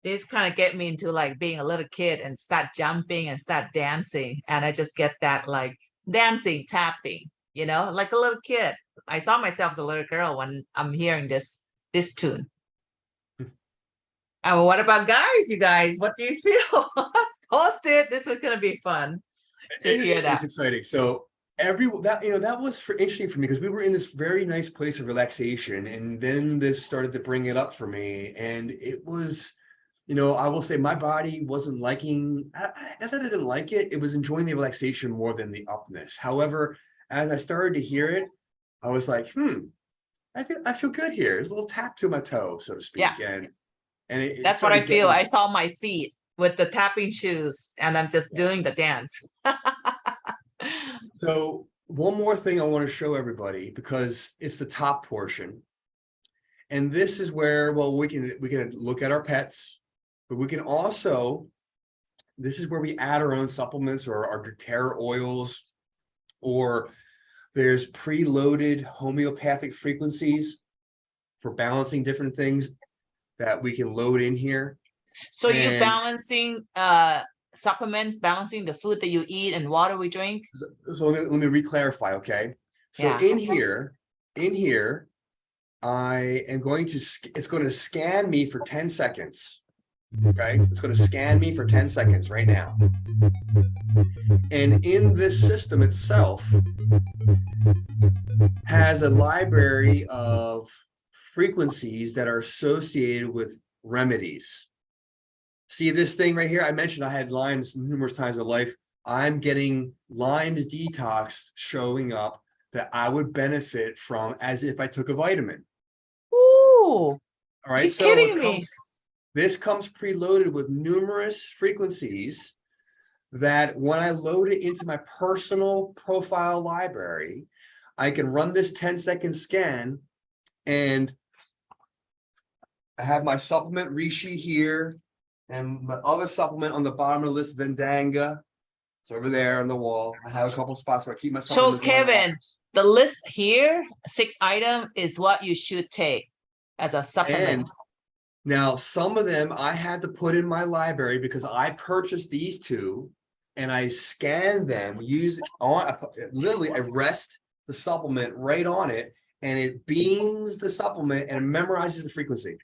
This kind of get me into like being a little kid and start jumping and start dancing. And I just get that like dancing, tapping, like a little kid. I saw myself as a little girl when I'm hearing this tune. What about guys, you guys? What do you feel? Post it. This is gonna be fun to hear that. It's exciting. So that was interesting for me because we were in this very nice place of relaxation, and then this started to bring it up for me, and it was, I will say my body wasn't liking. Not that I didn't like it; it was enjoying the relaxation more than the upness. However, as I started to hear it, I was like, I feel good here. There's a little tap to my toe, so to speak, Yeah. and that's what I feel. I saw my feet with the tapping shoes, and I'm just doing the dance. So one more thing I want to show everybody, because it's the top portion. And this is where, well, we can look at our pets, but we can also, this is where we add our own supplements or our doTERRA oils, or there's preloaded homeopathic frequencies for balancing different things that we can load in here. So you're balancing supplements, balancing the food that you eat and water we drink. So let me re-clarify, okay? So Yeah. in here, I am going to, it's going to scan me for 10 seconds. Okay, it's going to scan me for 10 seconds right now. And in this system itself has a library of frequencies that are associated with remedies. See this thing right here? I mentioned I had Lyme's numerous times in my life. I'm getting Lyme's detox showing up that I would benefit from as if I took a vitamin. Ooh. All right. So this comes preloaded with numerous frequencies that when I load it into my personal profile library, I can run this 10-second scan, and I have my supplement Reishi here, and my other supplement on the bottom of the list, Vendanga. It's over there on the wall. I have a couple spots where I keep my supplements. So Kevin, the list here, 6 items, is what you should take as a supplement. And now some of them I had to put in my library because I purchased these two and I scanned them, literally I rest the supplement right on it, and it beams the supplement and memorizes the frequency.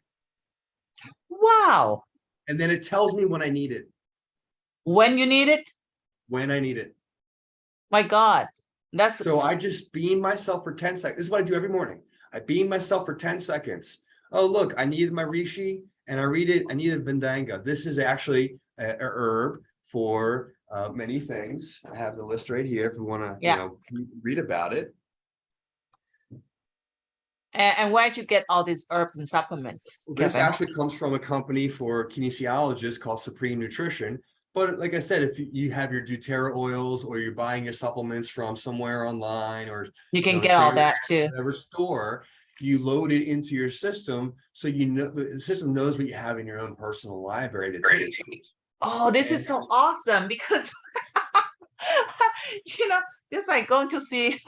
Wow. And then it tells me when I need it. When you need it? When I need it. My God. So I just beam myself for 10 seconds. This is what I do every morning. I beam myself for 10 seconds. Oh, look, I needed my Reishi and I needed Vendanga. This is actually a herb for many things. I have the list right here if we want to read about it. And where'd you get all these herbs and supplements? This actually comes from a company for kinesiologists called Supreme Nutrition. But like I said, if you have your doTERRA oils or you're buying your supplements from somewhere online, or you can get all that too. Whatever store, you load it into your system, so the system knows what you have in your own personal library. Oh, this is so awesome, because It's like going to see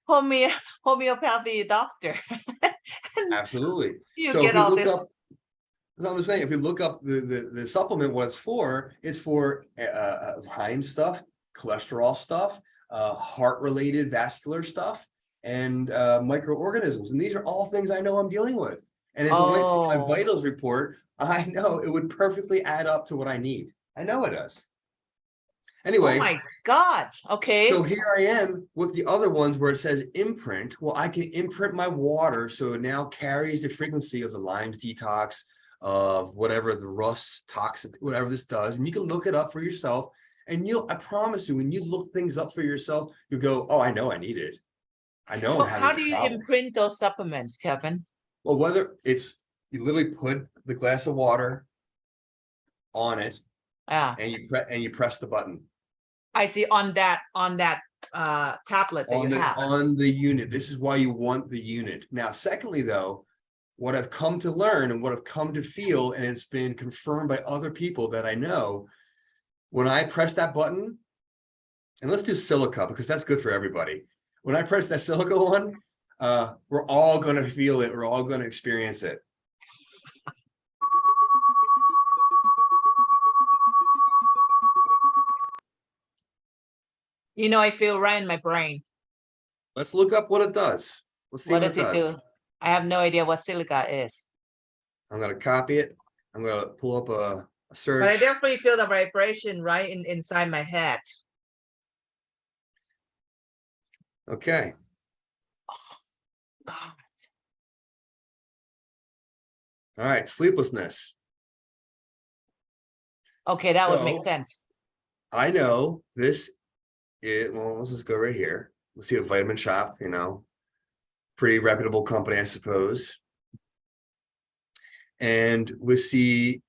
homeopathy doctor. And Absolutely. you So if get we all look this. up, as I'm saying, if we look up the supplement, what it's for Lyme stuff, cholesterol stuff, heart-related vascular stuff, and microorganisms. And these are all things I know I'm dealing with. And if it went to my Oh, vitals report, I know it would perfectly add up to what I need. I know it does. oh Anyway, my God. Okay. so here I am with the other ones where it says imprint. Well, I can imprint my water so it now carries the frequency of the Lyme's detox, of whatever the rust toxic, whatever this does. And you can look it up for yourself. And I promise you, when you look things up for yourself, you go, oh, I know I need it. I know So I'm having how do these you problems. imprint those supplements, Kevin? Well, whether it's, you literally put the glass of water on it Yeah, and you press the button. I see on that tablet that you have. On the unit. This is why you want the unit. Now, secondly, though, what I've come to learn and what I've come to feel, and it's been confirmed by other people that I know, when I press that button, and let's do silica because that's good for everybody. When I press that silica one, we're all going to feel it. We're all going to experience it. You know, I feel right in my brain. Let's look up what it does. Let's see What what it does it does. do? I have no idea what silica is. I'm going to copy it. I'm going to pull up a search. But I definitely feel the vibration right inside my head. Okay. God. All right. Sleeplessness. Okay, that would make So, sense. I know this is, well, let's just go right here. Let's see a vitamin shop, pretty reputable company, I suppose. And we see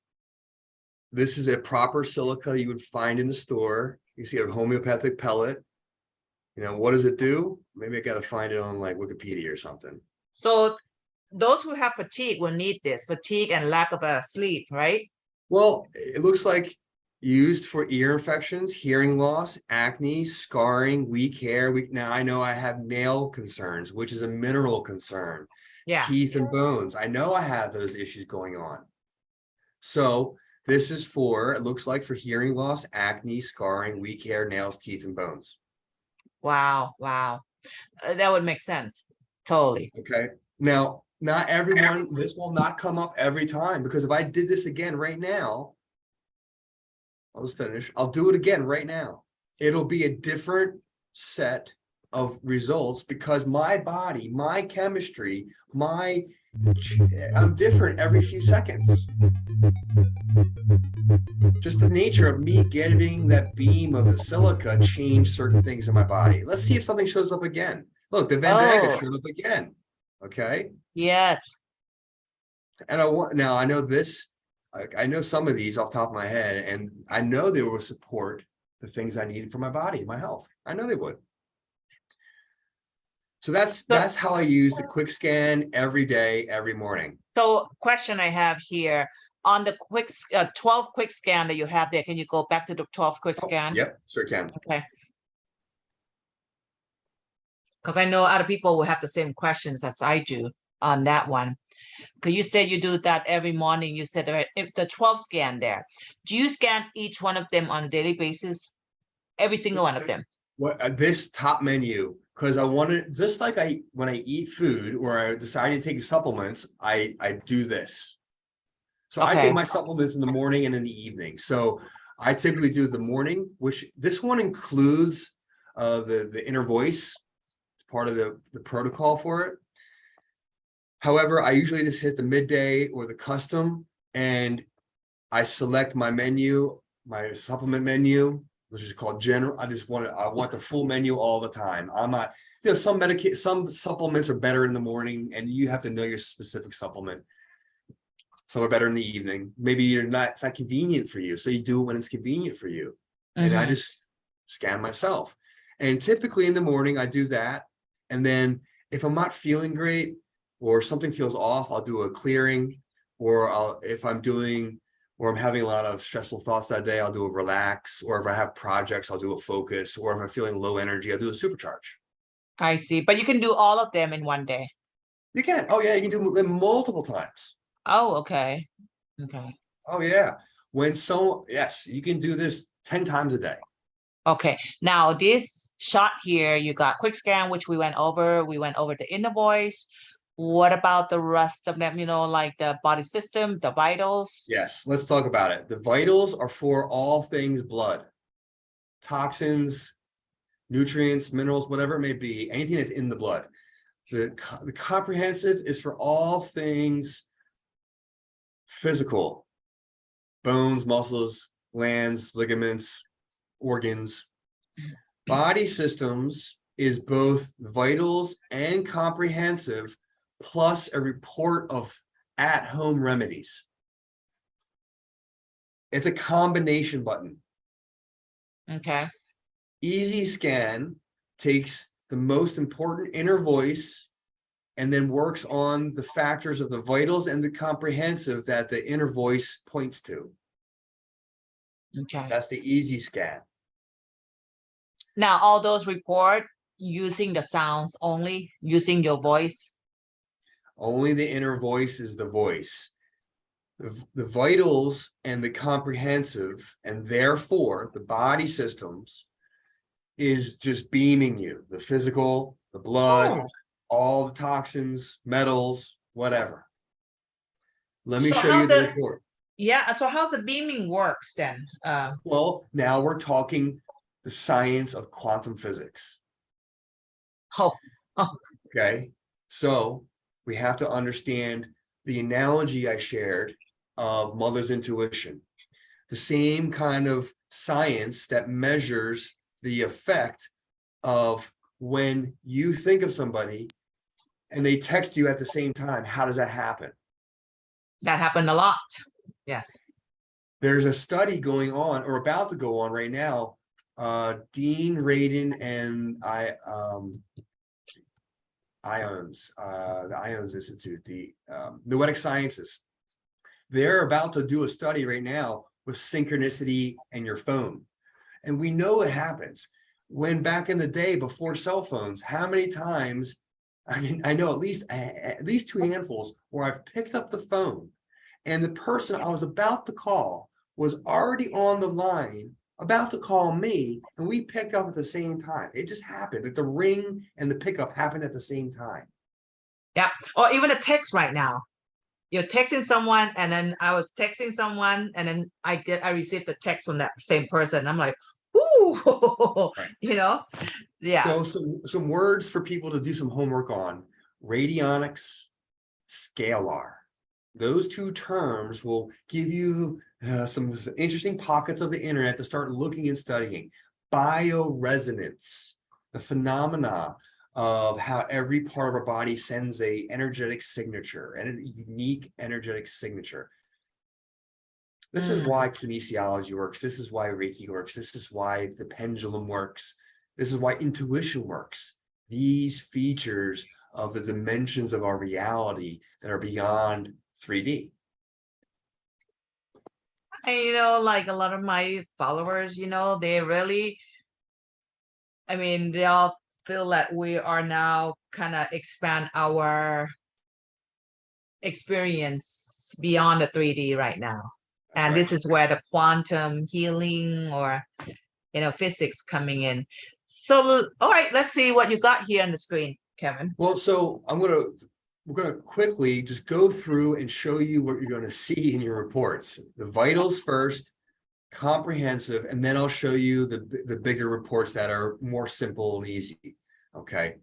this is a proper silica you would find in the store. You see a homeopathic pellet. What does it do? Maybe I got to find it on like Wikipedia or something. So those who have fatigue will need this, fatigue and lack of sleep, right? Well, it looks like used for ear infections, hearing loss, acne, scarring, weak hair. Now I know I have nail concerns, which is a mineral concern. Yeah. Teeth and bones. I know I have those issues going on. So this is for, it looks like for hearing loss, acne, scarring, weak hair, nails, teeth, and bones. Wow. Wow. That would make sense. Totally. Okay. Now, not everyone, this will not come up every time, because if I did this again right now, I'll just finish. I'll do it again right now. It'll be a different set of results because my body, my chemistry, I'm different every few seconds. Just the nature of me getting that beam of the silica changed certain things in my body. Let's see if something shows up again. Look, the Vendaga showed up again. Okay. Yes. And I know this, I know some of these off the top of my head, and I know they will support the things I needed for my body, my health. I know they would. So that's how I use the quick scan every day, every morning. So question I have here on the 12 quick scan that you have there, can you go back to the 12 quick scan? Yep, sure can. Okay. Because I know other people will have the same questions as I do on that one. Because you said you do that every morning. You said if the 12 scan there, do you scan each one of them on a daily basis? Every single one of them? What this top menu, because I wanted, just like when I eat food or I decide to take supplements, I do this. So I take my supplements in the morning and in the evening. So I typically do the morning, which this one includes the inner voice. It's part of the protocol for it. However, I usually just hit the midday or the custom, and I select my menu, my supplement menu, which is called general. I want the full menu all the time. I'm not, some supplements are better in the morning, and you have to know your specific supplement. Some are better in the evening. Maybe it's not convenient for you, so you do it when it's convenient for you. And I just scan myself. And typically in the morning I do that, and then if I'm not feeling great or something feels off, I'll do a clearing, or if I'm doing or I'm having a lot of stressful thoughts that day, I'll do a relax, or if I have projects, I'll do a focus, or if I'm feeling low energy, I'll do a supercharge. I see. But you can do all of them in one day. You can. Oh yeah, you can do them multiple times. Oh, okay. Okay. Oh yeah. Yes, you can do this 10 times a day. Okay. Now this shot here, you got quick scan, which we went over. We went over the inner voice. What about the rest of them? Like the body system, the vitals? Yes, let's talk about it. The vitals are for all things blood, toxins, nutrients, minerals, whatever it may be, anything that's in the blood. The comprehensive is for all things physical, bones, muscles, glands, ligaments, organs. Body systems is both vitals and comprehensive, plus a report of at-home remedies. It's a combination button. Okay. Easy scan takes the most important inner voice and then works on the factors of the vitals and the comprehensive that the inner voice points to. Okay. That's the easy scan. Now all those report using the sounds only, using your voice. Only the inner voice is the voice. The vitals and the comprehensive, and therefore the body systems, is just beaming you. The physical, the blood, all the toxins, metals, whatever. Let me So show how you the the- report. Yeah. So how's the beaming works then? Well, now we're talking the science of quantum physics. Oh, Okay, so we have to understand the analogy I shared of mother's intuition, the same kind of science that measures the effect of when you think of somebody and they text you at the same time. How does that happen? that happened a lot. Yes. There's a study going on or about to go on right now. Dean Radin and the IONS Institute, the Noetic Sciences. They're about to do a study right now with synchronicity and your phone. And we know it happens. When back in the day before cell phones, how many times, I know at least two handfuls where I've picked up the phone and the person I was about to call was already on the line about to call me, and we picked up at the same time. It just happened that the ring and the pickup happened at the same time. Yeah. Or even a text right now. You're texting someone, and then I was texting someone, and then I received a text from that same person. I'm like, ooh, Right. Yeah. So some words for people to do some homework on: radionics, scalar. Those two terms will give you some interesting pockets of the internet to start looking and studying. Bioresonance, the phenomena of how every part of our body sends a energetic signature and a unique energetic signature. This is why kinesiology works. This is why Reiki works. This is why the pendulum works. This is why intuition works. These features of the dimensions of our reality that are beyond 3D. And like a lot of my followers, they really, they all feel that we are now kind of expand our experience beyond the 3D right now. That's And right. this is where the quantum healing or physics coming in. So all right, let's see what you got here on the screen, Kevin. Well, so we're gonna quickly just go through and show you what you're going to see in your reports. The vitals first, comprehensive, and then I'll show you the bigger reports that are more simple and easy. Okay,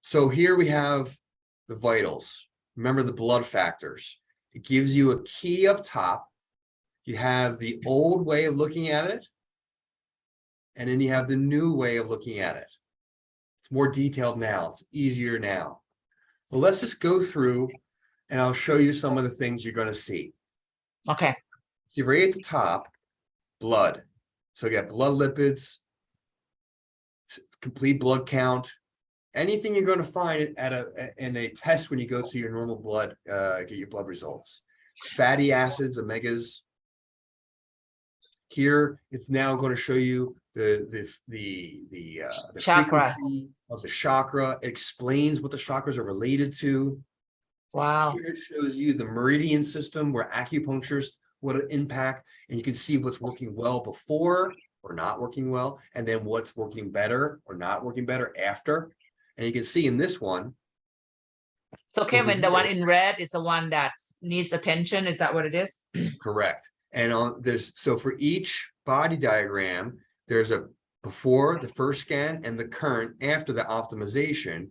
so here we have the vitals. Remember the blood factors. It gives you a key up top. You have the old way of looking at it, and then you have the new way of looking at it. It's more detailed now. It's easier now. Well, let's just go through and I'll show you some of the things you're going to see. Okay. So right at the top, blood. So you got blood lipids, complete blood count, anything you're going to find in a test when you go to your normal blood, get your blood results. Fatty acids, omegas, Here, it's now going to show you the Chakra. frequency of the chakra. It explains what the chakras are related to. Wow. Here it shows you the meridian system where acupuncturists would impact, and you can see what's working well before or not working well, and then what's working better or not working better after. And you can see in this one. So Kevin, the one in red is the one that needs attention. Is that what it is? Correct. And so for each body diagram, there's a before the first scan and the current after the optimization.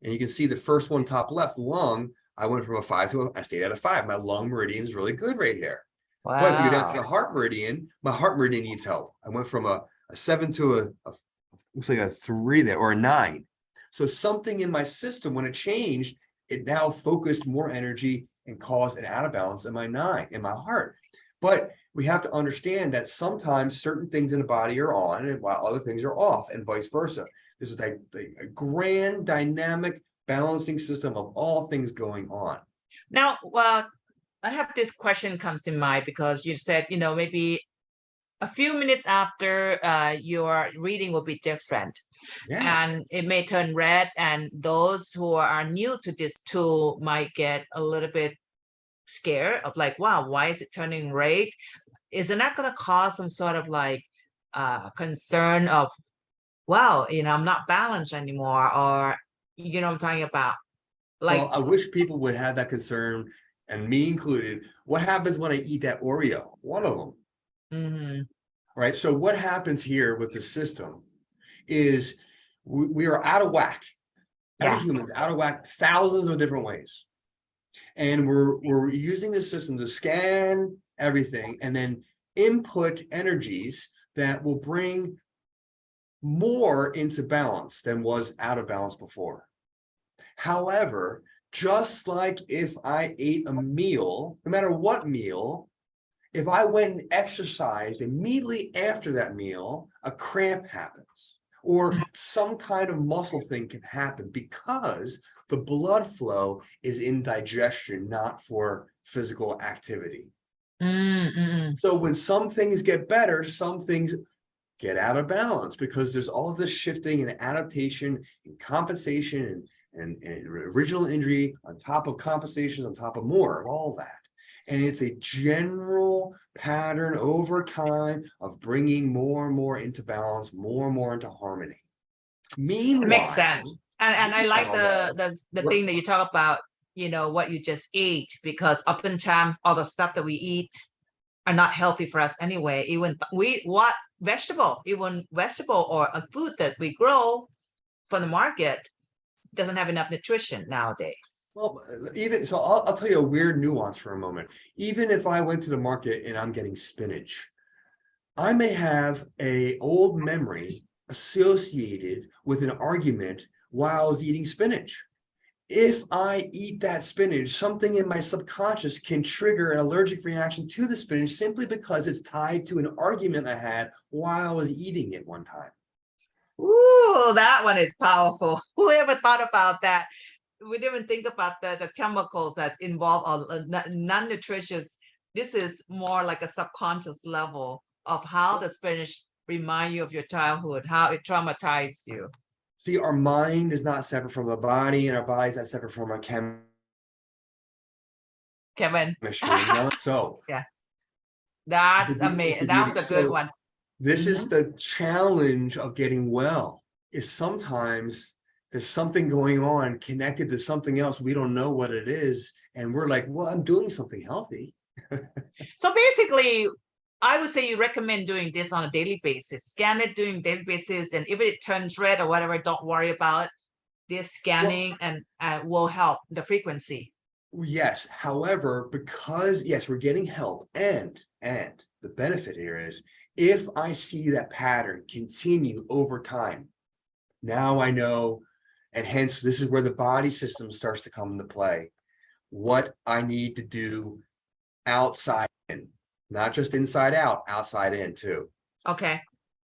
And you can see the first one top left, lung, I went from a 5 to I stayed at a 5. My lung meridian is really good right here. Wow. But if you go down to the heart meridian, my heart meridian needs help. I went from a 7 to a looks like a 3 there, or a 9. So something in my system, when it changed, it now focused more energy and caused an out of balance in my 9, in my heart. But we have to understand that sometimes certain things in the body are on and while other things are off, and vice versa. This is like a grand dynamic balancing system of all things going on. Now, I have this question comes to mind because you said, maybe a few minutes after your reading will be different. Yeah. And it may turn red, and those who are new to this tool might get a little bit scared of like, wow, why is it turning red? Isn't that going to cause some sort of like concern of, wow, I'm not balanced anymore, or what I'm talking about? Like, well, I wish people would have that concern, and me included. What happens when I eat that Oreo? One of them. mm-hmm. Right. So what happens here with the system is we are out of whack. Every human's out of whack thousands of different ways. And we're using this system to scan everything and then input energies that will bring more into balance than was out of balance before. However, just like if I ate a meal, no matter what meal, if I went and exercised immediately after that meal, a cramp happens, or some kind of muscle thing can happen because the blood flow is in digestion, not for physical activity. So when some things get better, some things get out of balance because there's all of this shifting and adaptation and compensation and original injury on top of compensation, on top of more of all that. And it's a general pattern over time of bringing more and more into balance, more and more into harmony. Meanwhile, it makes sense. And I like the thing that you talk about, what you just ate, because oftentimes all the stuff that we eat are not healthy for us anyway. Even vegetable or a food that we grow from the market doesn't have enough nutrition nowadays. Well, even so, I'll tell you a weird nuance for a moment. Even if I went to the market and I'm getting spinach, I may have an old memory associated with an argument while I was eating spinach. If I eat that spinach, something in my subconscious can trigger an allergic reaction to the spinach simply because it's tied to an argument I had while I was eating it one time. Ooh, that one is powerful. Whoever thought about that? We didn't think about the chemicals that's involved or non-nutritious. This is more like a subconscious level of how the spinach remind you of your childhood, how it traumatized you. See, our mind is not separate from the body, and our body is not separate from our Kevin. So yeah, that's amazing. That was a good one. This is the challenge of getting well, is sometimes there's something going on connected to something else. We don't know what it is. And we're like, well, I'm doing something healthy. So basically, I would say you recommend doing this on a daily basis. Scan it doing daily basis. And if it turns red or whatever, don't worry about it. This scanning and will help the frequency. Yes. However, because yes, we're getting help. And the benefit here is if I see that pattern continue over time, now I know. And hence, this is where the body system starts to come into play. What I need to do outside in, not just inside out, outside in too. Okay.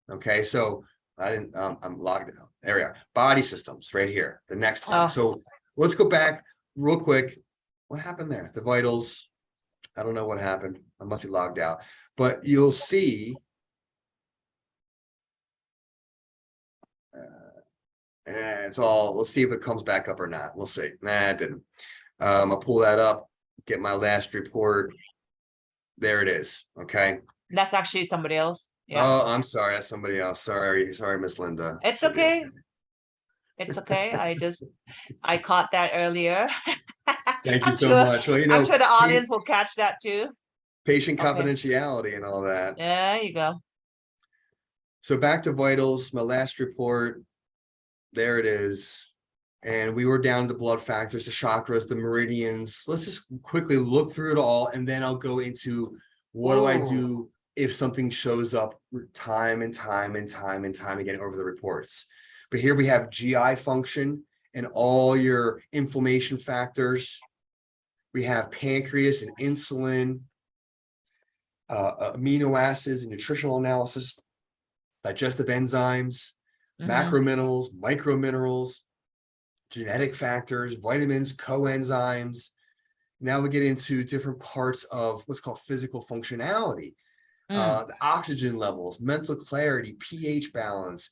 Okay. So I'm logged out. There we are. Body systems right here. The next one. So let's go back real quick. What happened there? The vitals. I don't know what happened. I must be logged out. But you'll see it's all, let's see if it comes back up or not. We'll see. Nah, it didn't. I'll pull that up, get my last report. There it is. Okay. That's actually somebody else. Yeah. Oh, I'm sorry. That's somebody else. Sorry, Miss Linda. It's Should be okay. It's okay. I caught that earlier. Thank you I'm so sure much. Well, I'm sure the audience will catch that too. patient Okay. confidentiality and all that. There you go. So back to vitals, my last report. There it is. And we were down to the blood factors, the chakras, the meridians. Let's just quickly look through it all, and then I'll go into what do I do if something shows up time and time and time and time again over the reports. But here we have GI function and all your inflammation factors. We have pancreas and insulin, amino acids and nutritional analysis, digestive enzymes, macrominerals, microminerals, genetic factors, vitamins, coenzymes. Now we get into different parts of what's called physical functionality. The oxygen levels, mental clarity, pH balance,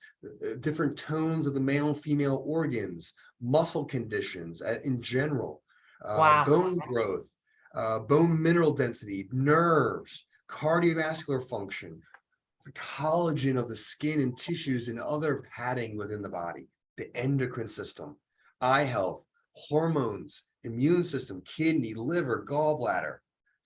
different tones of the male and female organs, muscle conditions in general, bone growth, bone mineral density, nerves, cardiovascular function, the collagen of the skin and tissues and other padding within the body, the endocrine system, eye health, hormones, immune system, kidney, liver, gallbladder,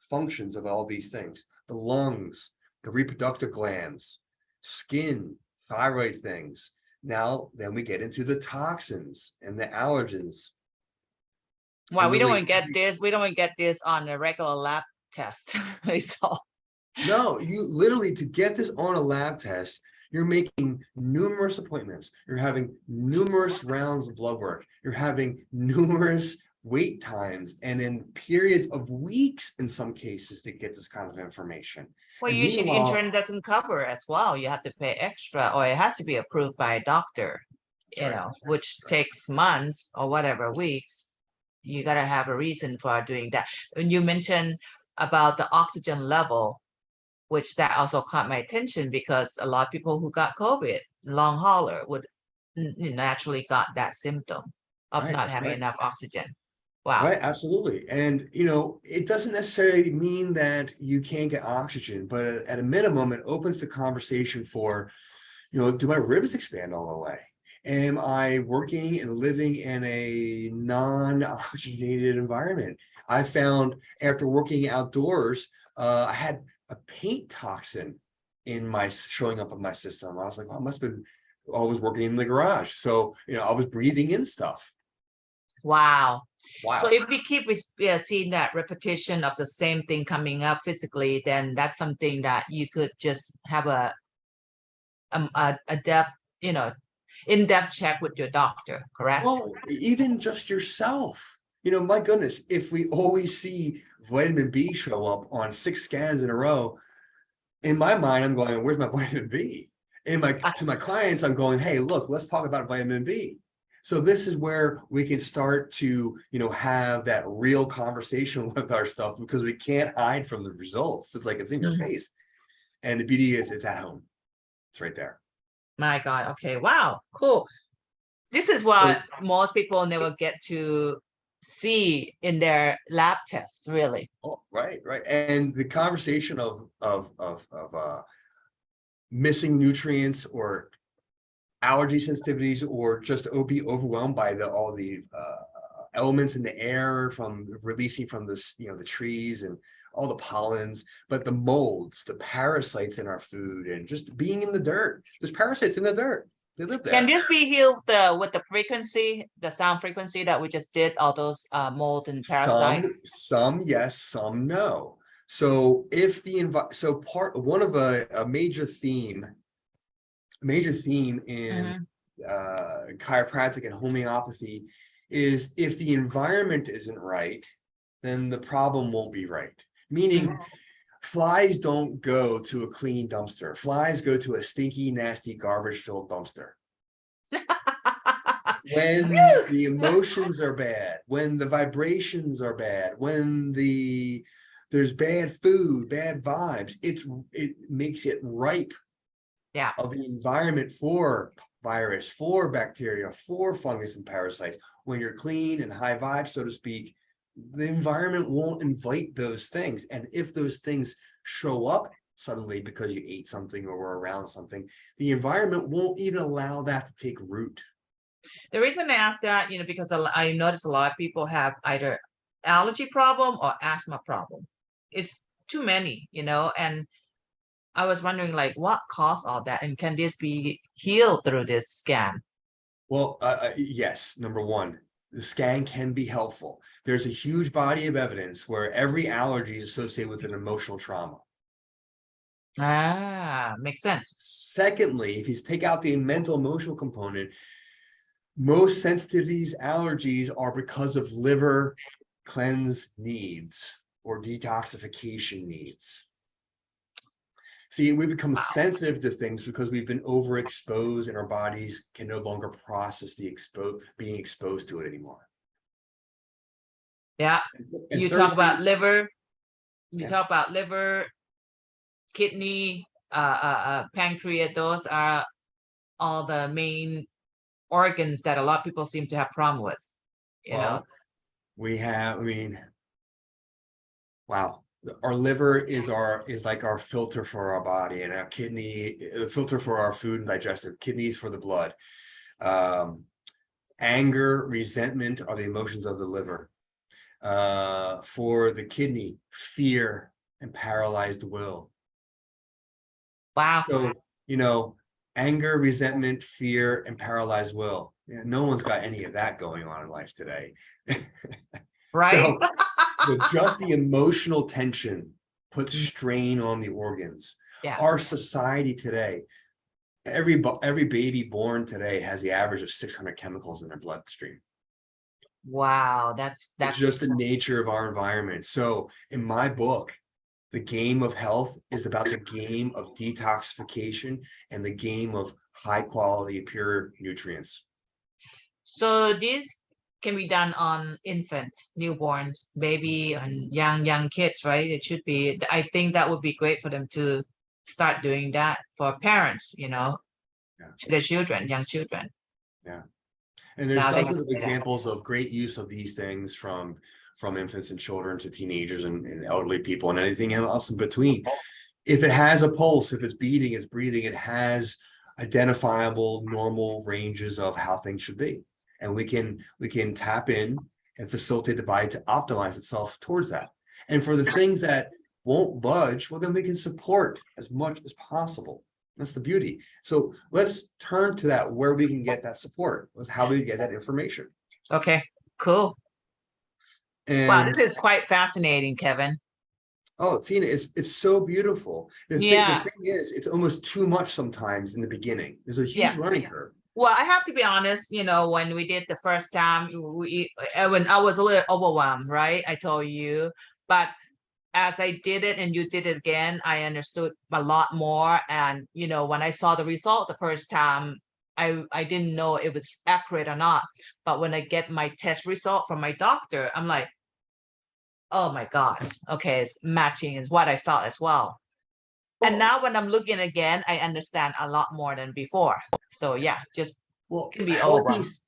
functions of all these things, the lungs, the reproductive glands, skin, thyroid things. Now, then we get into the toxins and the allergens. Wow, we don't even get this. We don't even get this on a regular lab test result. No, you literally, to get this on a lab test, you're making numerous appointments. You're having numerous rounds of blood work. You're having numerous wait times and in periods of weeks in some cases to get this kind of information. Well, And usually insurance doesn't cover as well. You have to pay extra, or it has to be approved by a doctor, which takes months or whatever, weeks. You got to have a reason for doing that. And you mentioned about the oxygen level, which that also caught my attention because a lot of people who got COVID, long hauler, would naturally got that symptom of not having enough oxygen. Wow. Right, absolutely. And, it doesn't necessarily mean that you can't get oxygen, but at a minimum, it opens the conversation for, do my ribs expand all the way? Am I working and living in a non-oxygenated environment? I found after working outdoors, I had a paint toxin showing up in my system. I was like, well, I must have been always working in the garage. So, I was breathing in stuff. Wow. So if we keep seeing that repetition of the same thing coming up physically, then that's something that you could just have a depth, in-depth check with your doctor, correct? Well, even just yourself. My goodness, if we always see vitamin B show up on 6 scans in a row, in my mind, I'm going, where's my vitamin B? To my clients, I'm going, hey, look, let's talk about vitamin B. So this is where we can start to, have that real conversation with our stuff because we can't hide from the results. It's like it's in your face. And the beauty is it's at home. It's right there. My God. Okay. Wow. Cool. This is what most people never get to see in their lab tests, really. Oh, right. And the conversation of missing nutrients or allergy sensitivities or just be overwhelmed by all the elements in the air from releasing from this, the trees and all the pollens, but the molds, the parasites in our food, and just being in the dirt. There's parasites in the dirt. They live there. Can this be healed with the frequency, the sound frequency that we just did, all those mold and parasites? Some yes, some no. So if one of a major theme in chiropractic and homeopathy is if the environment isn't right, then the problem won't be right. Meaning flies don't go to a clean dumpster. Flies go to a stinky, nasty, garbage-filled dumpster. When the emotions are bad, when the vibrations are bad, when there's bad food, bad vibes, it makes it ripe of the environment for virus, for bacteria, for fungus and parasites. When you're clean and high vibe, so to speak, the environment won't invite those things. And if those things show up suddenly because you ate something or were around something, the environment won't even allow that to take root. The reason I ask that, because I notice a lot of people have either allergy problem or asthma problem. It's too many, and I was wondering like what caused all that, and can this be healed through this scan? Well, yes, number one, the scan can be helpful. There's a huge body of evidence where every allergy is associated with an emotional trauma. Ah, makes sense. Secondly, if you take out the mental emotional component, most sensitivities, allergies are because of liver cleanse needs or detoxification needs. See, we become sensitive to things because we've been overexposed and our bodies can no longer process being exposed to it anymore. Yeah. And You thirdly, talk about liver, Yeah. kidney, pancreas, those are all the main organs that a lot of people seem to have problem with, well, wow. Our liver is like our filter for our body, and our kidney, the filter for our food and digestive, kidneys for the blood. Anger, resentment are the emotions of the liver. For the kidney, fear and paralyzed will. Wow. So, anger, resentment, fear, and paralyzed will. No one's got any of that going on in life today. Right. So with just the emotional tension puts strain on the organs. Yeah. Our society today, every baby born today has the average of 600 chemicals in their bloodstream. Wow, that's just the nature of our environment. So in my book, the game of health is about the game of detoxification and the game of high quality, pure nutrients. So this can be done on infant, newborn, baby, and young kids, right? It should be. I think that would be great for them to start doing that for parents, to their children, young children. Yeah. And there's dozens of examples of great use of these things from infants and children to teenagers and elderly people and anything else in between. If it has a pulse, if it's beating, it's breathing, it has identifiable normal ranges of how things should be. And we can tap in and facilitate the body to optimize itself towards that. And for the things that won't budge, well, then we can support as much as possible. That's the beauty. So let's turn to that, where we can get that support, how we get that information. Okay, cool. And wow, this is quite fascinating, Kevin. Oh, Tina, it's so beautiful. The thing is, it's almost too much sometimes in the beginning. There's a huge learning curve. Well, I have to be honest, when we did the first time, when I was a little overwhelmed, right? I told you, but as I did it and you did it again, I understood a lot more. And, when I saw the result the first time, I didn't know it was accurate or not. But when I get my test result from my doctor, I'm like, oh my God, okay, it's matching is what I felt as well. And now when I'm looking again, I understand a lot more than before. So yeah, just can be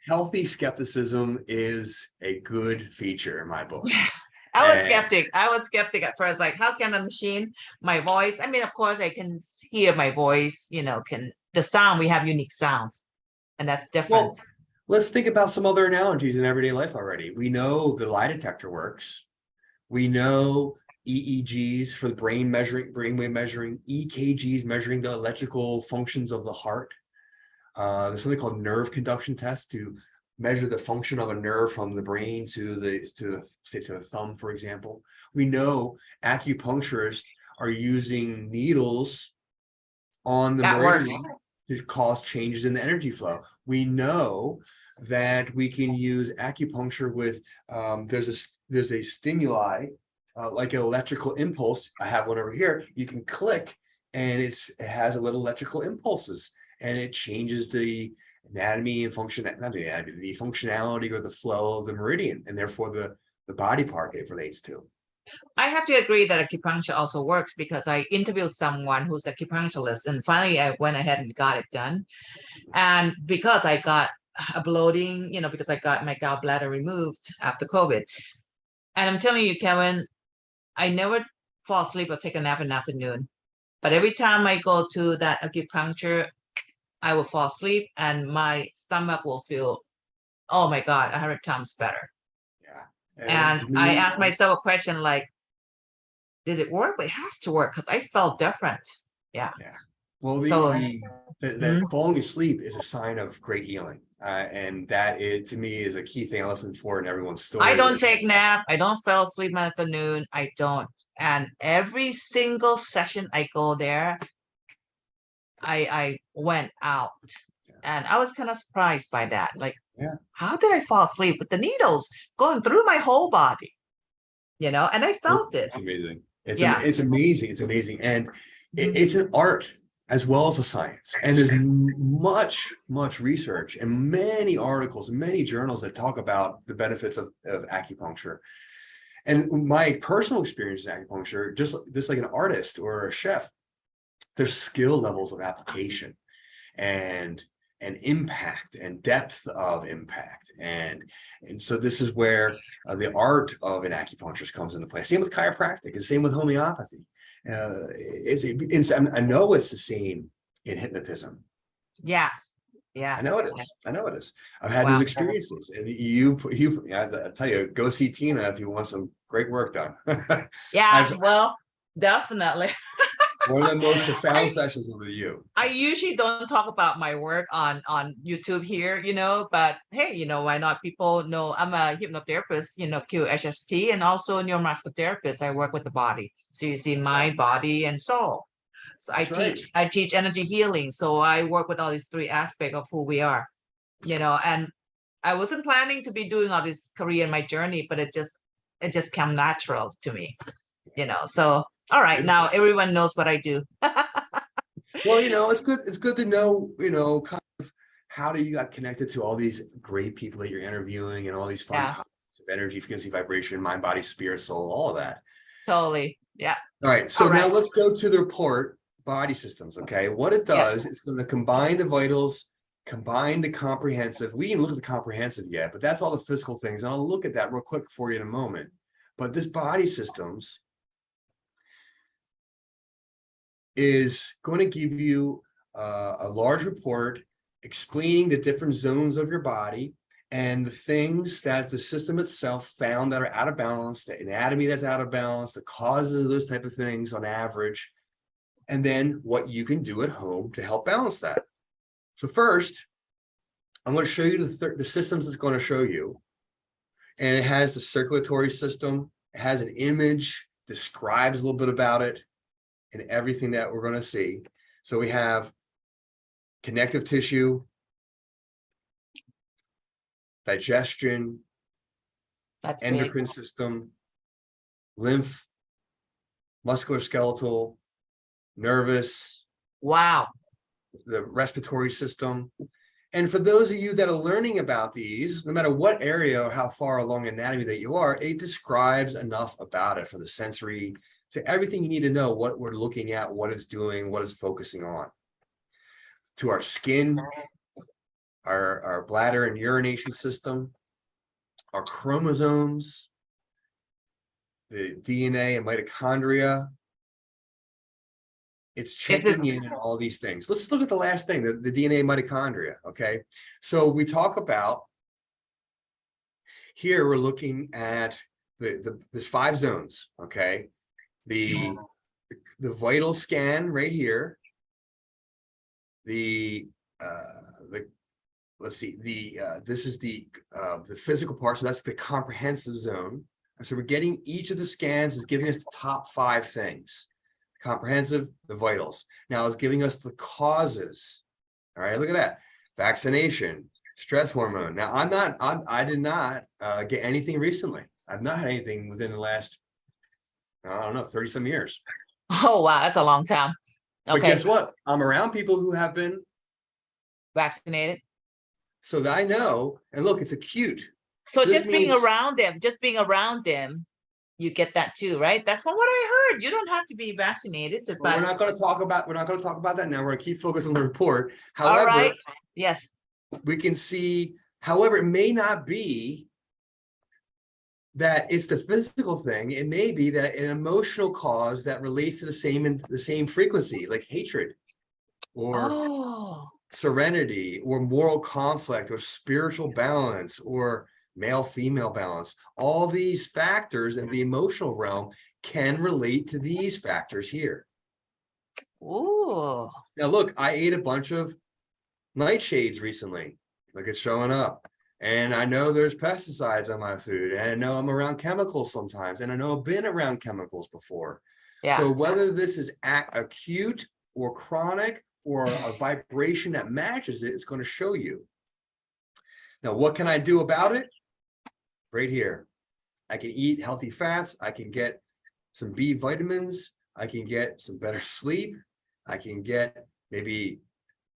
healthy skepticism is a good feature in my book. I was skeptic at first, like, how can a machine, my voice? I mean, of course, I can hear my voice, the sound, we have unique sounds, and that's different. Well, let's think about some other analogies in everyday life already. We know the lie detector works. We know EEGs for the brainwave measuring, EKGs measuring the electrical functions of the heart. There's something called nerve conduction tests to measure the function of a nerve from the brain to the thumb, for example. We know acupuncturists are using needles on the meridian to cause changes in the energy flow. We know that we can use acupuncture with there's a stimuli like an electrical impulse. I have one over here. You can click and it has a little electrical impulses, and it changes the anatomy and function, not the anatomy, the functionality or the flow of the meridian, and therefore the body part it relates to. I have to agree that acupuncture also works, because I interviewed someone who's an acupuncturist, and finally I went ahead and got it done. And because I got a bloating, because I got my gallbladder removed after COVID. And I'm telling you, Kevin, I never fall asleep or take a nap in the afternoon. But every time I go to that acupuncture, I will fall asleep and my stomach will feel, oh my God, 100 times better. Yeah. And And to I me, asked myself a question like, did it work? But it has to work because I felt different. Yeah. yeah. Well, So that falling asleep is a sign of great healing. And that is, to me, is a key thing I listen for in everyone's I story. don't take nap. I don't fall asleep in the afternoon. I don't. And every single session I go there, I went out and I was kind of surprised by that. Like, Yeah. how did I fall asleep with the needles going through my whole body? And I felt it. It's amazing. Yeah. It's amazing. It's amazing. And it's an art as well as a science. And there's much research and many articles and many journals that talk about the benefits of acupuncture. And my personal experience in acupuncture, just like an artist or a chef, there's skill levels of application and impact and depth of impact. And so this is where the art of an acupuncturist comes into play. Same with chiropractic, and same with homeopathy. I know it's the same in hypnotism. Yes. Yes. I know it is. Yes. I know it is. I've had Wow. those experiences, and I tell you, go see Tina if you want some great work done. Yeah. Well, definitely. One of the most profound sessions with you. I usually don't talk about my work on YouTube here, but hey, why not? People know I'm a hypnotherapist, QHST, and also a neuromuscular therapist. I work with the body. So you see mind, body, and soul. So I teach energy healing. So I work with all these three aspects of who we are, and I wasn't planning to be doing all this career in my journey, but it just came natural to me, So all right, now everyone knows what I do. Well, it's good to know, kind of how do you got connected to all these great people that you're interviewing and all these fun topics of energy, frequency, vibration, mind, body, spirit, soul, all of that. Totally. Yeah. All right. So now let's go to the report, body systems. Okay. What it does, it's going to combine the vitals, combine the comprehensive. We didn't look at the comprehensive yet, but that's all the physical things. And I'll look at that real quick for you in a moment. But this body systems is going to give you a large report explaining the different zones of your body and the things that the system itself found that are out of balance, the anatomy that's out of balance, the causes of those type of things on average, and then what you can do at home to help balance that. So first, I'm going to show you the systems it's going to show you. And it has the circulatory system. It has an image, describes a little bit about it, and everything that we're going to see. So we have connective tissue, digestion, endocrine system, lymph, musculoskeletal, nervous. Wow. The respiratory system. And for those of you that are learning about these, no matter what area or how far along anatomy that you are, it describes enough about it for the sensory, to everything you need to know what we're looking at, what it's doing, what it's focusing on. To our skin, our bladder and urination system, our chromosomes, the DNA and mitochondria. It's checking in and all these things. Let's look at the last thing, the DNA mitochondria, okay? So we talk about, here we're looking at there's 5 zones, okay? The vital scan right here, let's see, this is the physical part, so that's the comprehensive zone. So we're getting each of the scans is giving us the top 5 things. Comprehensive, the vitals. Now it's giving us the causes. All right, look at that. Vaccination, stress hormone. Now I did not get anything recently. I've not had anything within the last, I don't know, 30 some years. Oh, wow. That's a long time. Okay. But guess what? I'm around people who have been vaccinated. So that I know, and look, it's acute. So just being around them, you get that too, right? That's what I heard. You don't have to be vaccinated. We're not going to talk about that now. We're going to keep focused on the report. However, Yes. We can see, however, it may not be that it's the physical thing. It may be that an emotional cause that relates to the same frequency, like hatred or Oh. serenity or moral conflict or spiritual balance or male-female balance. All these factors in the emotional realm can relate to these factors here. Ooh. Now, look, I ate a bunch of nightshades recently. Look, it's showing up. And I know there's pesticides on my food, and I know I'm around chemicals sometimes, and I know I've been around chemicals before. Yeah. So whether this is acute or chronic or a vibration that matches it, it's going to show you. Now, what can I do about it? Right here. I can eat healthy fats. I can get some B vitamins. I can get some better sleep. I can get maybe,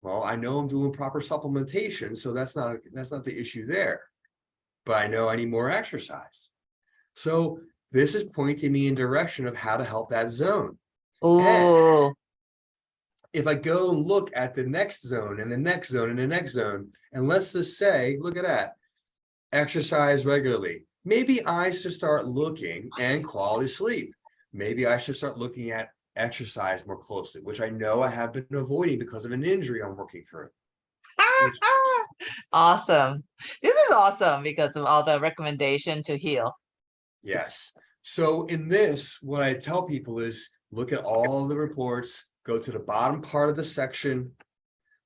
well, I know I'm doing proper supplementation, so that's not the issue there. But I know I need more exercise. So this is pointing me in direction of how to help that zone. Ooh. And if I go and look at the next zone and the next zone and the next zone, and let's just say, look at that, exercise regularly. Maybe I should start looking at quality sleep. Maybe I should start looking at exercise more closely, which I know I have been avoiding because of an injury I'm working through. Which, Awesome. This is awesome because of all the recommendation to heal. yes. So in this, what I tell people is look at all the reports, go to the bottom part of the section,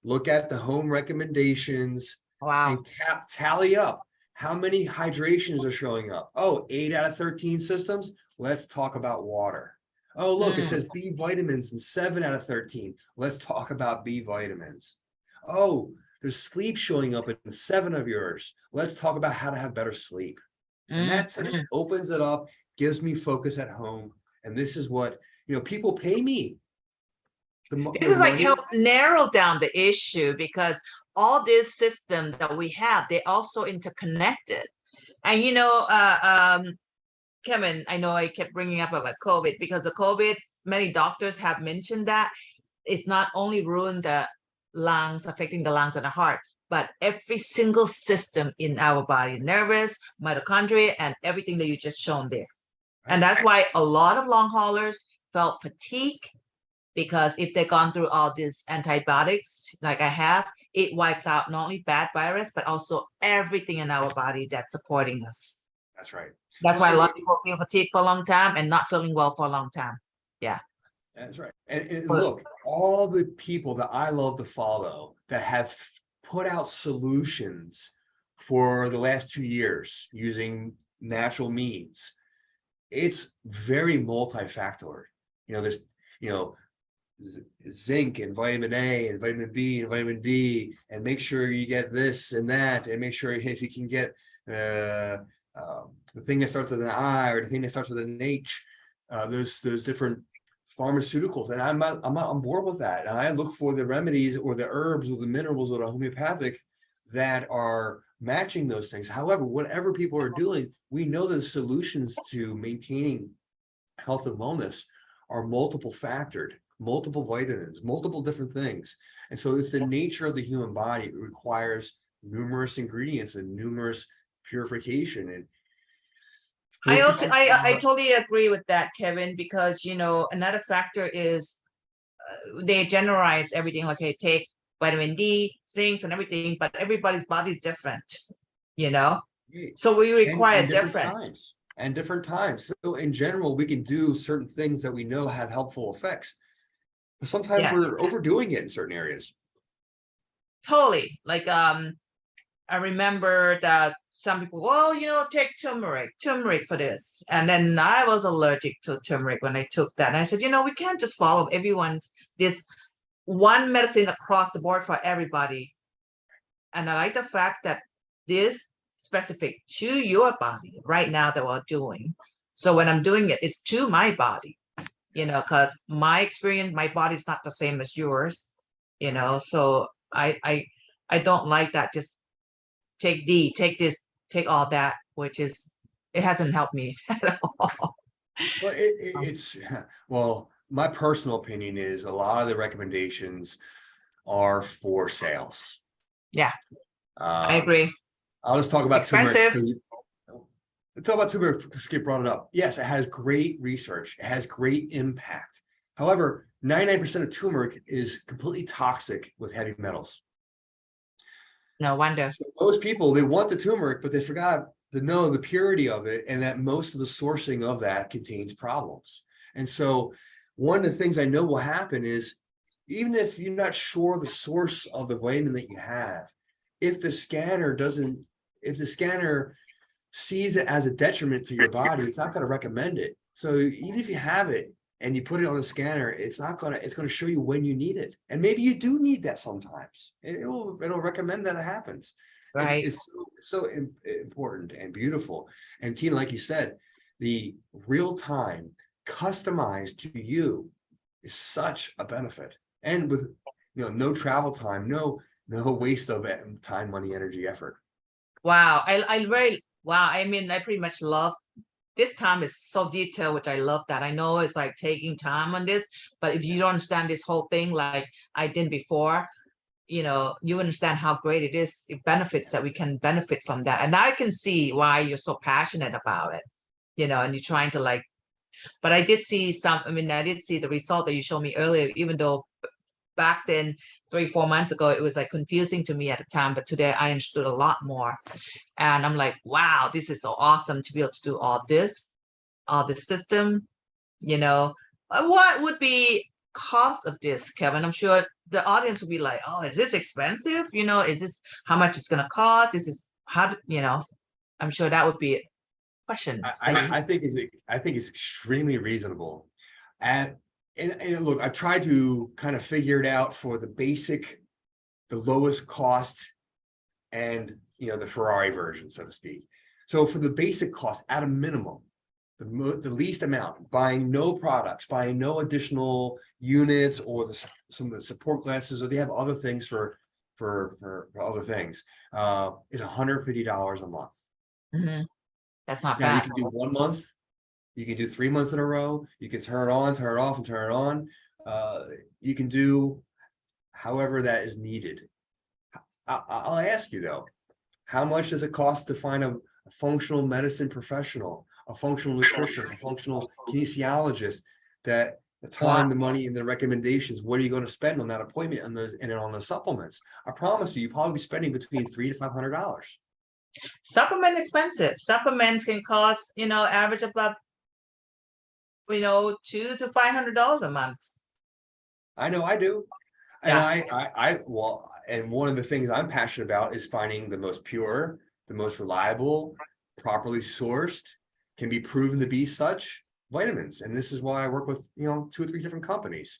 look at the home recommendations, Wow. and tally up how many hydrations are showing up. Oh, 8 out of 13 systems. Let's talk about water. Oh, look, it says B vitamins in 7 out of 13. Let's talk about B vitamins. Oh, there's sleep showing up in 7 of yours. Let's talk about how to have better sleep. And that just opens it up, gives me focus at home. And this is what, people pay me. This is like help narrow down the issue because all this system that we have, they also interconnected. And Kevin, I know I kept bringing up about COVID because the COVID, many doctors have mentioned that it's not only ruined the lungs, affecting the lungs and the heart, but every single system in our body, nervous, mitochondria, and everything that you just shown there. And that's why a lot of long haulers felt fatigue because if they've gone through all these antibiotics like I have, it wipes out not only bad virus, but also everything in our body that's supporting us. That's right. That's why a lot of people feel fatigued for a long time and not feeling well for a long time. Yeah. That's right. And look, all the people that I love to follow that have put out solutions for the last 2 years using natural means, it's very multifactorial. There's, zinc and vitamin A and vitamin B and vitamin D, and make sure you get this and that, and make sure if you can get the thing that starts with an I or the thing that starts with an H, those different pharmaceuticals, and I'm on board with that. And I look for the remedies or the herbs or the minerals or the homeopathic that are matching those things. However, whatever people are doing, we know that the solutions to maintaining health and wellness are multiple factored, multiple vitamins, multiple different things. And so it's the nature of the human body. It requires numerous ingredients and numerous purification. And I totally agree with that, Kevin, because another factor is they generalize everything like, hey, take vitamin D, zinc, and everything, but everybody's body is different, so we require different times. So in general, we can do certain things that we know have helpful effects, but sometimes we're overdoing it in certain areas. Totally. Like I remember that some people, well, take turmeric for this. And then I was allergic to turmeric when I took that. And I said, we can't just follow everyone's this one medicine across the board for everybody. And I like the fact that this specific to your body right now that we're doing. So when I'm doing it, it's to my body, because my experience, my body's not the same as yours, so I don't like that. Just take D, take this, take all that, which is, it hasn't helped me at all. Well, my personal opinion is a lot of the recommendations are for sales. Yeah, I Um, agree. I'll just talk about turmeric. Expensive. Talk about turmeric because Skip brought it up. Yes, it has great research. It has great impact. However, 99% of turmeric is completely toxic with heavy metals. No wonder. So most people, they want the turmeric, but they forgot to know the purity of it and that most of the sourcing of that contains problems. And so one of the things I know will happen is even if you're not sure the source of the vitamin that you have, if the scanner doesn't, if the scanner sees it as a detriment to your body, it's not going to recommend it. So even if you have it and you put it on a scanner, it's going to show you when you need it. And maybe you do need that sometimes. It'll recommend that it happens. Right. It's so important and beautiful. And Tina, like you said, the real time customized to you is such a benefit. And with no travel time, no waste of time, money, energy, effort. Wow. I really, wow. I mean, I pretty much love this time is so detailed, which I love that. I know it's like taking time on this, but if you don't understand this whole thing like I did before, you understand how great it is. It benefits that we can benefit from that. And I can see why you're so passionate about it, and you're trying to like, but I did see I did see the result that you showed me earlier, even though back then, 3-4 months ago, it was like confusing to me at the time, but today I understood a lot more. And I'm like, wow, this is so awesome to be able to do all this system, What would be cost of this, Kevin? I'm sure the audience will be like, oh, is this expensive? Is this how much it's gonna cost? Is this I'm sure that would be questions. I think it's extremely reasonable. And look, I've tried to kind of figure it out for the lowest cost and the Ferrari version, so to speak. So for the basic cost at a minimum, the least amount, buying no products, buying no additional units or some of the support glasses, or they have other things for other things, is $150 a month. Mhm. That's not Now you bad. can do 1 month, you can do 3 months in a row, you can turn it on, turn it off, and turn it on. You can do however that is needed. I'll ask you though, how much does it cost to find a functional medicine professional, a functional nutritionist, a functional kinesiologist, that the time, the money, and the recommendations, what are you going to spend on that appointment and on the supplements? I promise you'll probably be spending between $300 to $500. Supplement expensive. Supplements can cost, average about, $200 to $500 a month. I know I do. And Yeah. and one of the things I'm passionate about is finding the most pure, the most reliable, properly sourced, can be proven to be such vitamins. And this is why I work with, 2 or 3 different companies.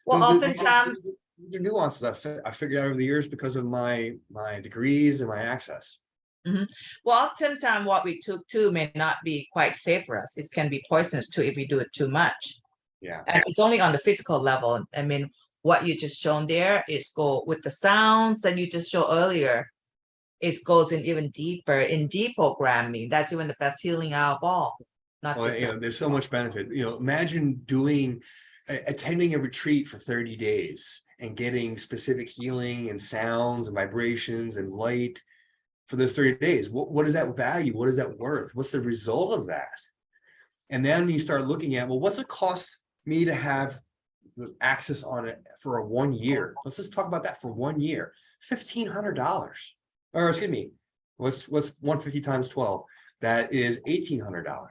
Well, These oftentimes, are nuances I figured out over the years because of my degrees and my access. well, oftentimes what we took too may not be quite safe for us. It can be poisonous too if we do it too much. Yeah. And it's only on the physical level. I mean, what you just shown there is go with the sounds that you just showed earlier. It goes in even deeper in deprogramming. That's even the best healing out of all. Not Well, just there's so much benefit. Imagine attending a retreat for 30 days and getting specific healing and sounds and vibrations and light for those 30 days. What is that value? What is that worth? What's the result of that? And then you start looking at, well, what's it cost me to have the access on it for a 1 year? Let's just talk about that for 1 year. $1,500. Or excuse me, what's 150 times 12? That is $1,800.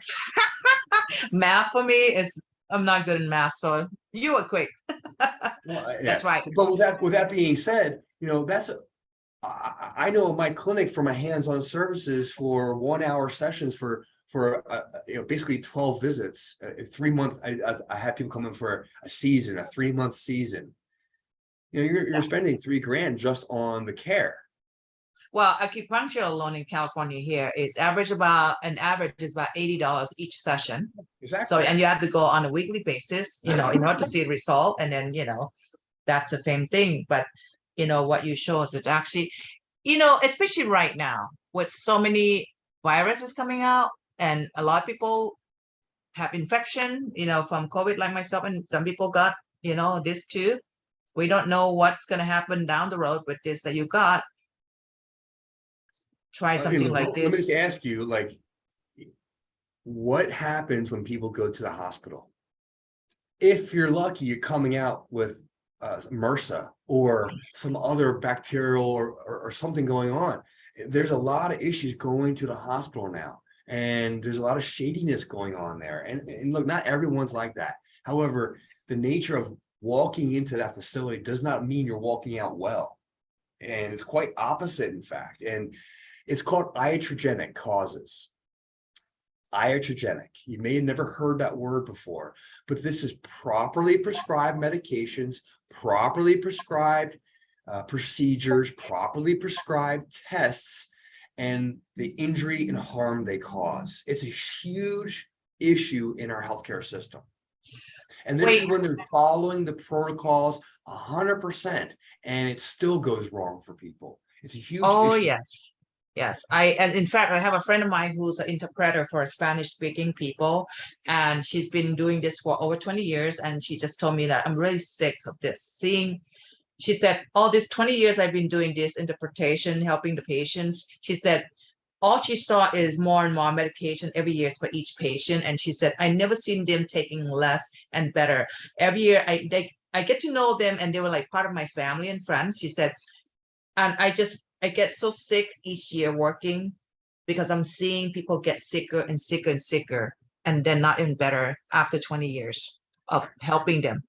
math for me is I'm not good in math, so you were quick. Well, That's right. But with that being said, I know my clinic for my hands-on services for 1 hour sessions for basically 12 visits, 3 month. I have people come in for a season, a 3-month season. You're spending $3,000 just on the care. Well, acupuncture alone in California here is an average is about $80 each session. Exactly. So, and you have to go on a weekly basis, in order to see a result. And then, that's the same thing. But, what you show us is actually, especially right now with so many viruses coming out and a lot of people have infection, from COVID like myself, and some people got, this too. We don't know what's going to happen down the road with this that you got. try I mean, something like let me this? just ask you, like, what happens when people go to the hospital? If you're lucky, you're coming out with MRSA or some other bacterial or something going on. There's a lot of issues going to the hospital now, and there's a lot of shadiness going on there. And look, not everyone's like that. However, the nature of walking into that facility does not mean you're walking out well. And it's quite opposite, in fact. And it's called iatrogenic causes. Iatrogenic. You may have never heard that word before, but this is properly prescribed medications, properly prescribed procedures, properly prescribed tests, and the injury and harm they cause. It's a huge issue in our healthcare system. And this is Wait, when they're following the protocols 100%, and it still goes wrong for people. It's a huge oh issue. yes. Yes, and in fact, I have a friend of mine who's an interpreter for Spanish-speaking people, and she's been doing this for over 20 years, and she just told me that I'm really sick of this. She said, all this 20 years I've been doing this interpretation, helping the patients. She said, all she saw is more and more medication every year for each patient, and she said, I never seen them taking less and better. Every year, I get to know them, and they were like part of my family and friends. She said, and I get so sick each year working because I'm seeing people get sicker and sicker and sicker, and they're not even better after 20 years of helping them.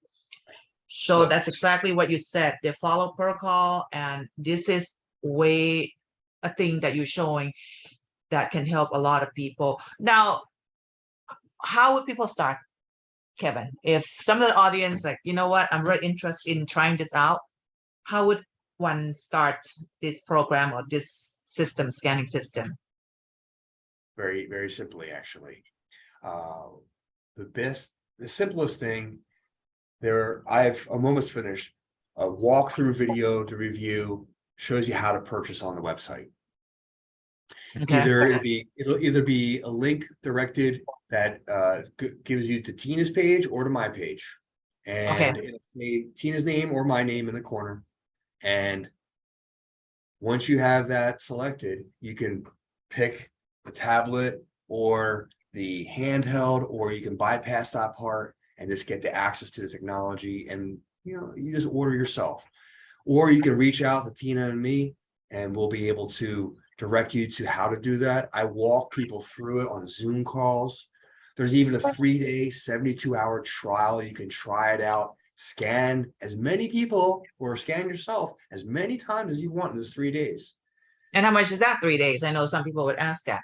So Look, that's exactly what you said. They follow protocol, and this is way a thing that you're showing that can help a lot of people. Now, how would people start, Kevin? If some of the audience like, you know what, I'm really interested in trying this out, how would one start this program or this system, scanning system? very, very simply, actually. Uh, the simplest thing there, I'm almost finished. A walkthrough video to review shows you how to purchase on the website. Okay. It'll either be a link directed that gives you to Tina's page or to my page, Okay. and it'll say Tina's name or my name in the corner. And once you have that selected, you can pick the tablet or the handheld, or you can bypass that part and just get the access to the technology, and you just order yourself. Or you can reach out to Tina and me, and we'll be able to direct you to how to do that. I walk people through it on Zoom calls. There's even a 3-day, 72-hour trial. You can try it out, scan as many people, or scan yourself as many times as you want in those 3 days. And how much is that 3 days? I know some people would ask that.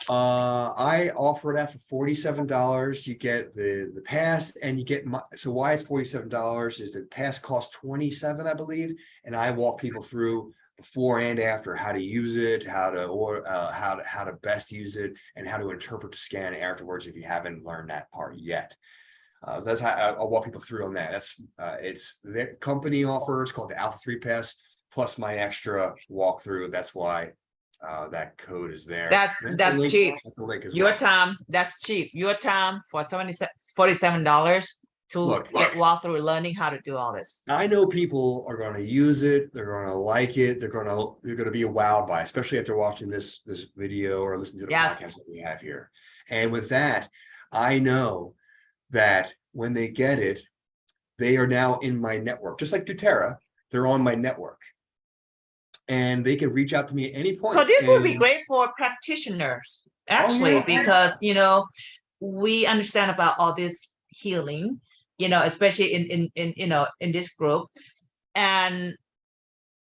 I offer that for $47. You get the pass, and you get so why it's $47 is the pass costs $27, I believe, and I walk people through before and after how to use it, how to best use it, and how to interpret the scan afterwards if you haven't learned that part yet. So that's how I'll walk people through on that. It's the company offer. It's called the Alpha 3 Pass, plus my extra walkthrough. That's why that code is there. That's cheap. That's the link as Your well. time, that's cheap. Your time for $47 to get walkthrough learning how to do all this. I know people are going to use it. They're going to like it. They're going to be wowed by it, especially after watching this video or listening to the podcast that we have here. And with that, I know that when they get it, they are now in my network. Just like doTERRA, they're on my network. And they can reach out to me at any point. So this would be great for practitioners, actually, because we understand about all this healing, especially in this group, and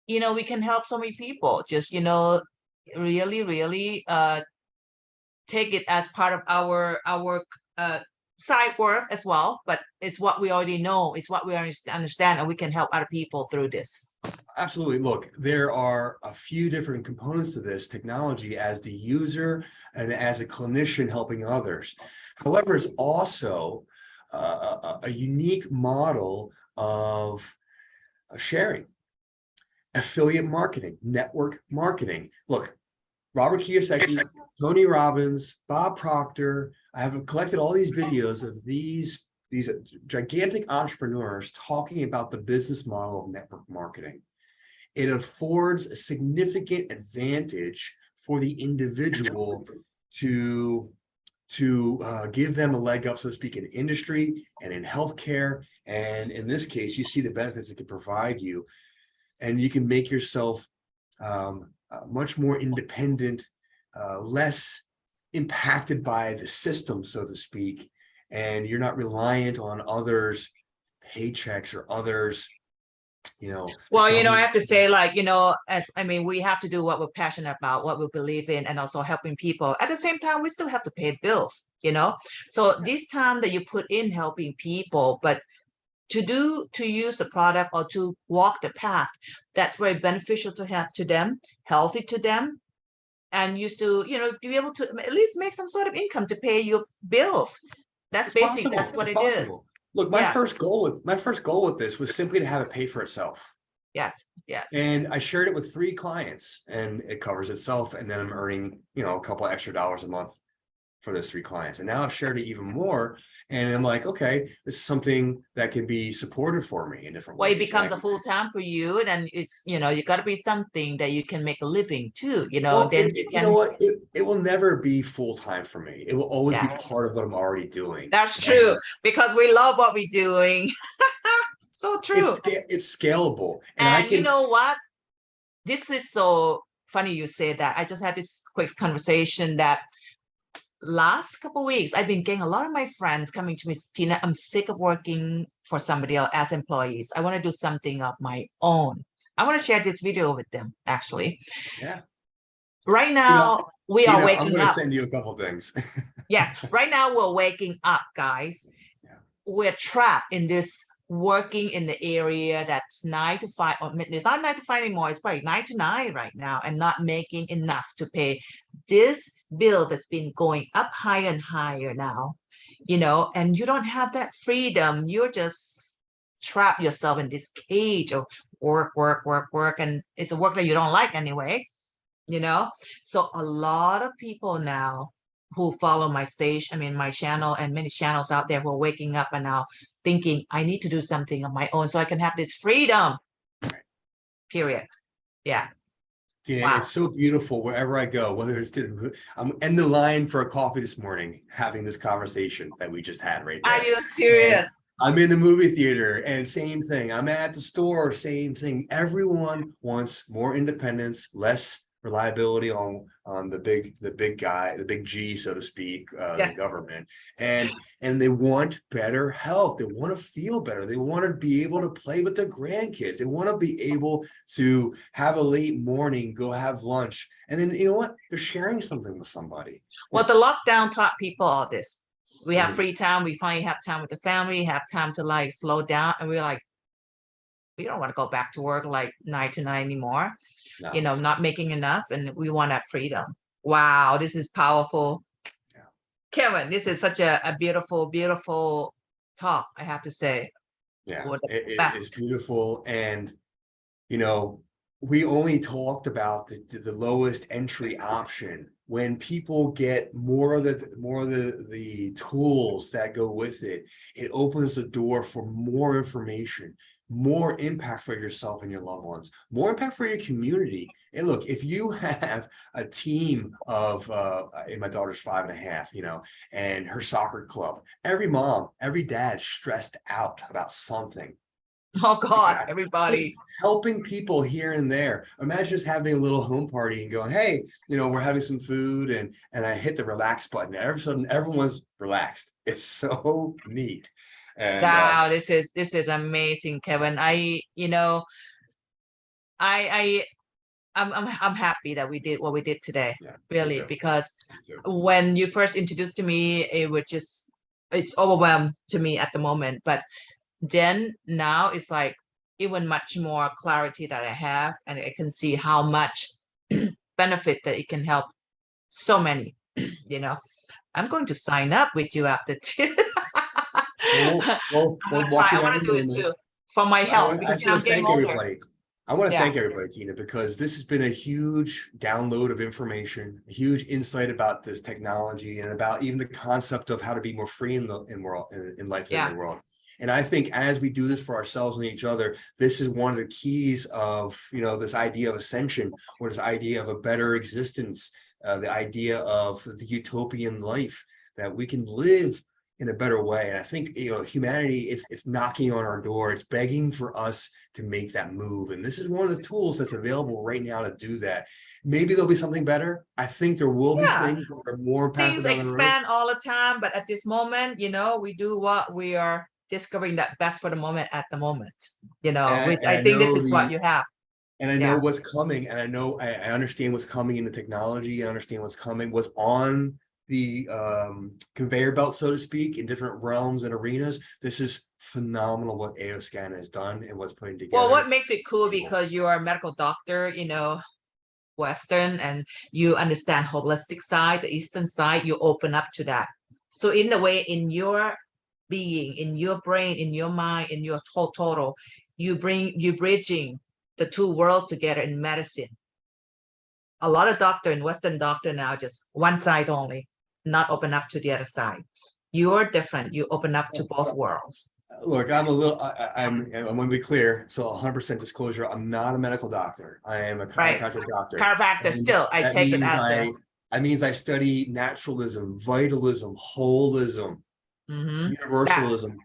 we can help so many people. Just really take it as part of our side work as well. But it's what we already know. It's what we understand, and we can help other people through this. Absolutely. Look, there are a few different components to this technology as the user and as a clinician helping others. However, it's also a unique model of sharing, affiliate marketing, network marketing. Look, Robert Kiyosaki, Tony Robbins, Bob Proctor, I have collected all these videos of these gigantic entrepreneurs talking about the business model of network marketing. It affords a significant advantage for the individual to give them a leg up, so to speak, in industry and in healthcare. And in this case, you see the benefits it can provide you, and you can make yourself much more independent, less impacted by the system, so to speak, and you're not reliant on others' paychecks or others, Well, I have to say, like, we have to do what we're passionate about, what we believe in, and also helping people. At the same time, we still have to pay bills, So this time that you put in helping people, but to use the product or to walk the path, that's very beneficial to have to them, healthy to them, and you still, be able to at least make some sort of income to pay your bills. That's it's basic. possible. That's what It's it is. possible. Look, my first goal with this was simply to have it pay for itself. Yes, yes. And I shared it with 3 clients, and it covers itself. And then I'm earning, a couple extra dollars a month for those 3 clients. And now I've shared it even more. And I'm like, okay, this is something that can be supported for me in different ways. Well, it becomes a full time for you, and it's, you got to be something that you can make a living too, Well, then you know what? It will never be full time for me. It will always be part of what I'm already doing. That's true, because we love what we're doing. So true. It's scalable. And you know what? This is so funny you say that. I just had this quick conversation that last couple of weeks, I've been getting a lot of my friends coming to me, Tina, I'm sick of working for somebody else as employees. I want to do something of my own. I want to share this video with them, actually. Yeah. Right now, we are waking up. I'm going to send you a couple things. Yeah. Right now, we're waking up, guys. Yeah. We're trapped in this working in the area that's 9 to 5, or it's not 9 to 5 anymore. It's probably 9 to 9 right now, and not making enough to pay this bill that's been going up higher and higher now, and you don't have that freedom. You're just trapped yourself in this cage of work, and it's a work that you don't like anyway, So a lot of people now who follow my my channel and many channels out there who are waking up and now thinking, I need to do something of my own so I can have this freedom. Period. Yeah. Tina, wow. It's so beautiful wherever I go, whether it's I'm in the line for a coffee this morning, having this conversation that we just had right there. Are you serious? And I'm in the movie theater, and same thing. I'm at the store, same thing. Everyone wants more independence, less reliability on the big guy, the big G, so to speak, the government, and they want better health. They want to feel better. They want to be able to play with their grandkids. They want to be able to have a late morning, go have lunch, and then you know what? They're sharing something with somebody. Well, the lockdown taught people all this. We have free time. We finally have time with the family, have time to like slow down, and we're like, we don't want to go back to work like 9 to 9 anymore. No. Not making enough, and we want that freedom. Wow, this is powerful. Yeah. Kevin, this is such a beautiful, beautiful talk, I have to say. Yeah, it's beautiful. And, we only talked about the lowest entry option. When people get more of the tools that go with it, it opens the door for more information, more impact for yourself and your loved ones, more impact for your community. And look, if you have a team of, my daughter's 5.5, and her soccer club, every mom, every dad stressed out about something. Oh God, everybody. Just helping people here and there. Imagine just having a little home party and going, hey, we're having some food, and I hit the relax button. All of a sudden, everyone's relaxed. It's so neat. And, wow, this is amazing, Kevin. I'm happy that we did what we did today, really, because when you first introduced to me, it's overwhelmed to me at the moment, but then now it's like even much more clarity that I have, and I can see how much benefit that it can help so many. I'm going to sign up with you after too. I want to do it too for my health. I want to thank everybody. I want to thank everybody, Tina, because this has been a huge download of information, a huge insight about this technology, and about even the concept of how to be more free in life in the world. And I think as we do this for ourselves and each other, this is one of the keys of, this idea of ascension, or this idea of a better existence, the idea of the utopian life, that we can live in a better way. And I think, humanity, it's knocking on our door. It's begging for us to make that move. And this is one of the tools that's available right now to do that. Maybe there'll be something better. I think there will be things that are more impactful Things down the road. expand all the time, but at this moment, we do what we are discovering that best for the moment at the moment, which I think this is what you have. And I know what's coming, and I understand what's coming in the technology. I understand what's coming, what's on the conveyor belt, so to speak, in different realms and arenas. This is phenomenal what AOScan has done and what's putting together. Well, what makes it cool, because you are a medical doctor, Western, and you understand holistic side, the Eastern side, you open up to that. So in a way, in your being, in your brain, in your mind, in your total, you bridging the two worlds together in medicine. A lot of doctor and Western doctor now just one side only, not open up to the other side. You're different. You open up to both worlds. Look, I'm going to be clear. So 100% disclosure, I'm not a medical doctor. I am a chiropractic doctor. Chiropractor still, I take it as that means I study naturalism, vitalism, holism, universalism.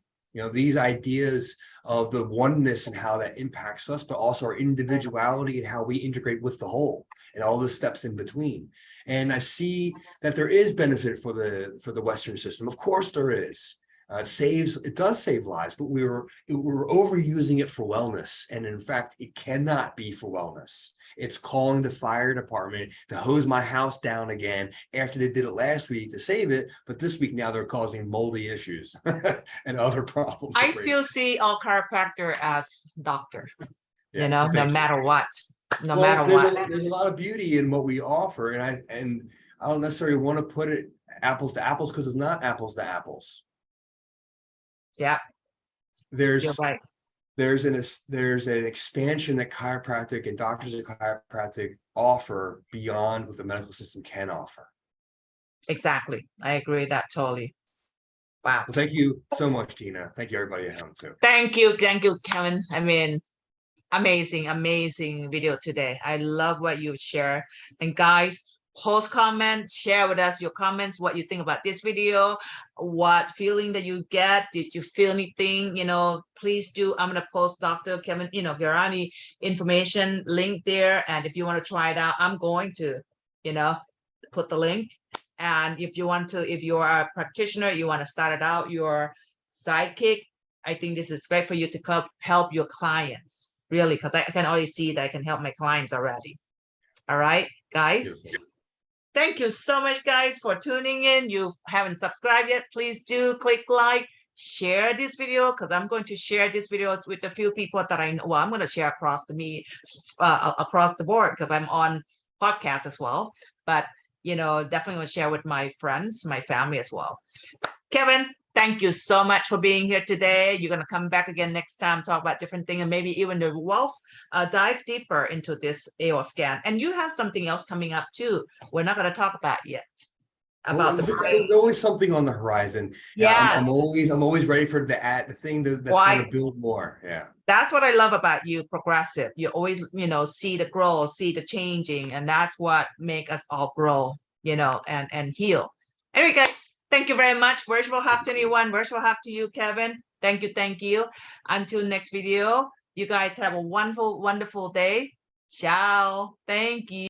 These ideas of the oneness and how that impacts us, but also our individuality and how we integrate with the whole and all the steps in between. And I see that there is benefit for the Western system. Of course there is. It does save lives, but we're overusing it for wellness. And in fact, it cannot be for wellness. It's calling the fire department to hose my house down again after they did it last week to save it. But this week now they're causing moldy issues and other problems. I still see all chiropractor as doctor, no matter what. There's a lot of beauty in what we offer. And I don't necessarily want to put it apples to apples, because it's not apples to apples. Yeah, you're right. There's an expansion that chiropractic and doctors of chiropractic offer beyond what the medical system can offer. Exactly. I agree with that totally. Wow. Well, thank you so much, Tina. Thank you, everybody at home too. Thank you, Kevin. I mean, amazing video today. I love what you share. And guys, post comment, share with us your comments, what you think about this video, what feeling that you get. Did you feel anything? Please do. I'm going to post Dr. Kevin, Gyurina information link there. And if you want to try it out, I'm going to, put the link. And if you are a practitioner, you want to start it out, your sidekick, I think this is great for you to help your clients, really, because I can already see that I can help my clients already. All right, guys. Beautiful. Thank you so much, guys, for tuning in. You haven't subscribed yet, please do click like, share this video, because I'm going to share this video with a few people that I know. Well, I'm going to share across the board, because I'm on podcast as well. But definitely want to share with my friends, my family as well. Kevin, thank you so much for being here today. You're going to come back again next time, talk about different things, and maybe even the wealth, dive deeper into this AOScan. And you have something else coming up too. We're not going to talk about yet. There's always something on the horizon. Yeah, I'm always ready for the thing that's going to build more. Yeah, that's what I love about you, progressive. You always see the growth, see the changing, and that's what make us all grow, and heal. Anyway, guys, thank you very much. Virtual hug to anyone. Virtual hug to you, Kevin. Thank you. Until next video, you guys have a wonderful day. Ciao. Thank you.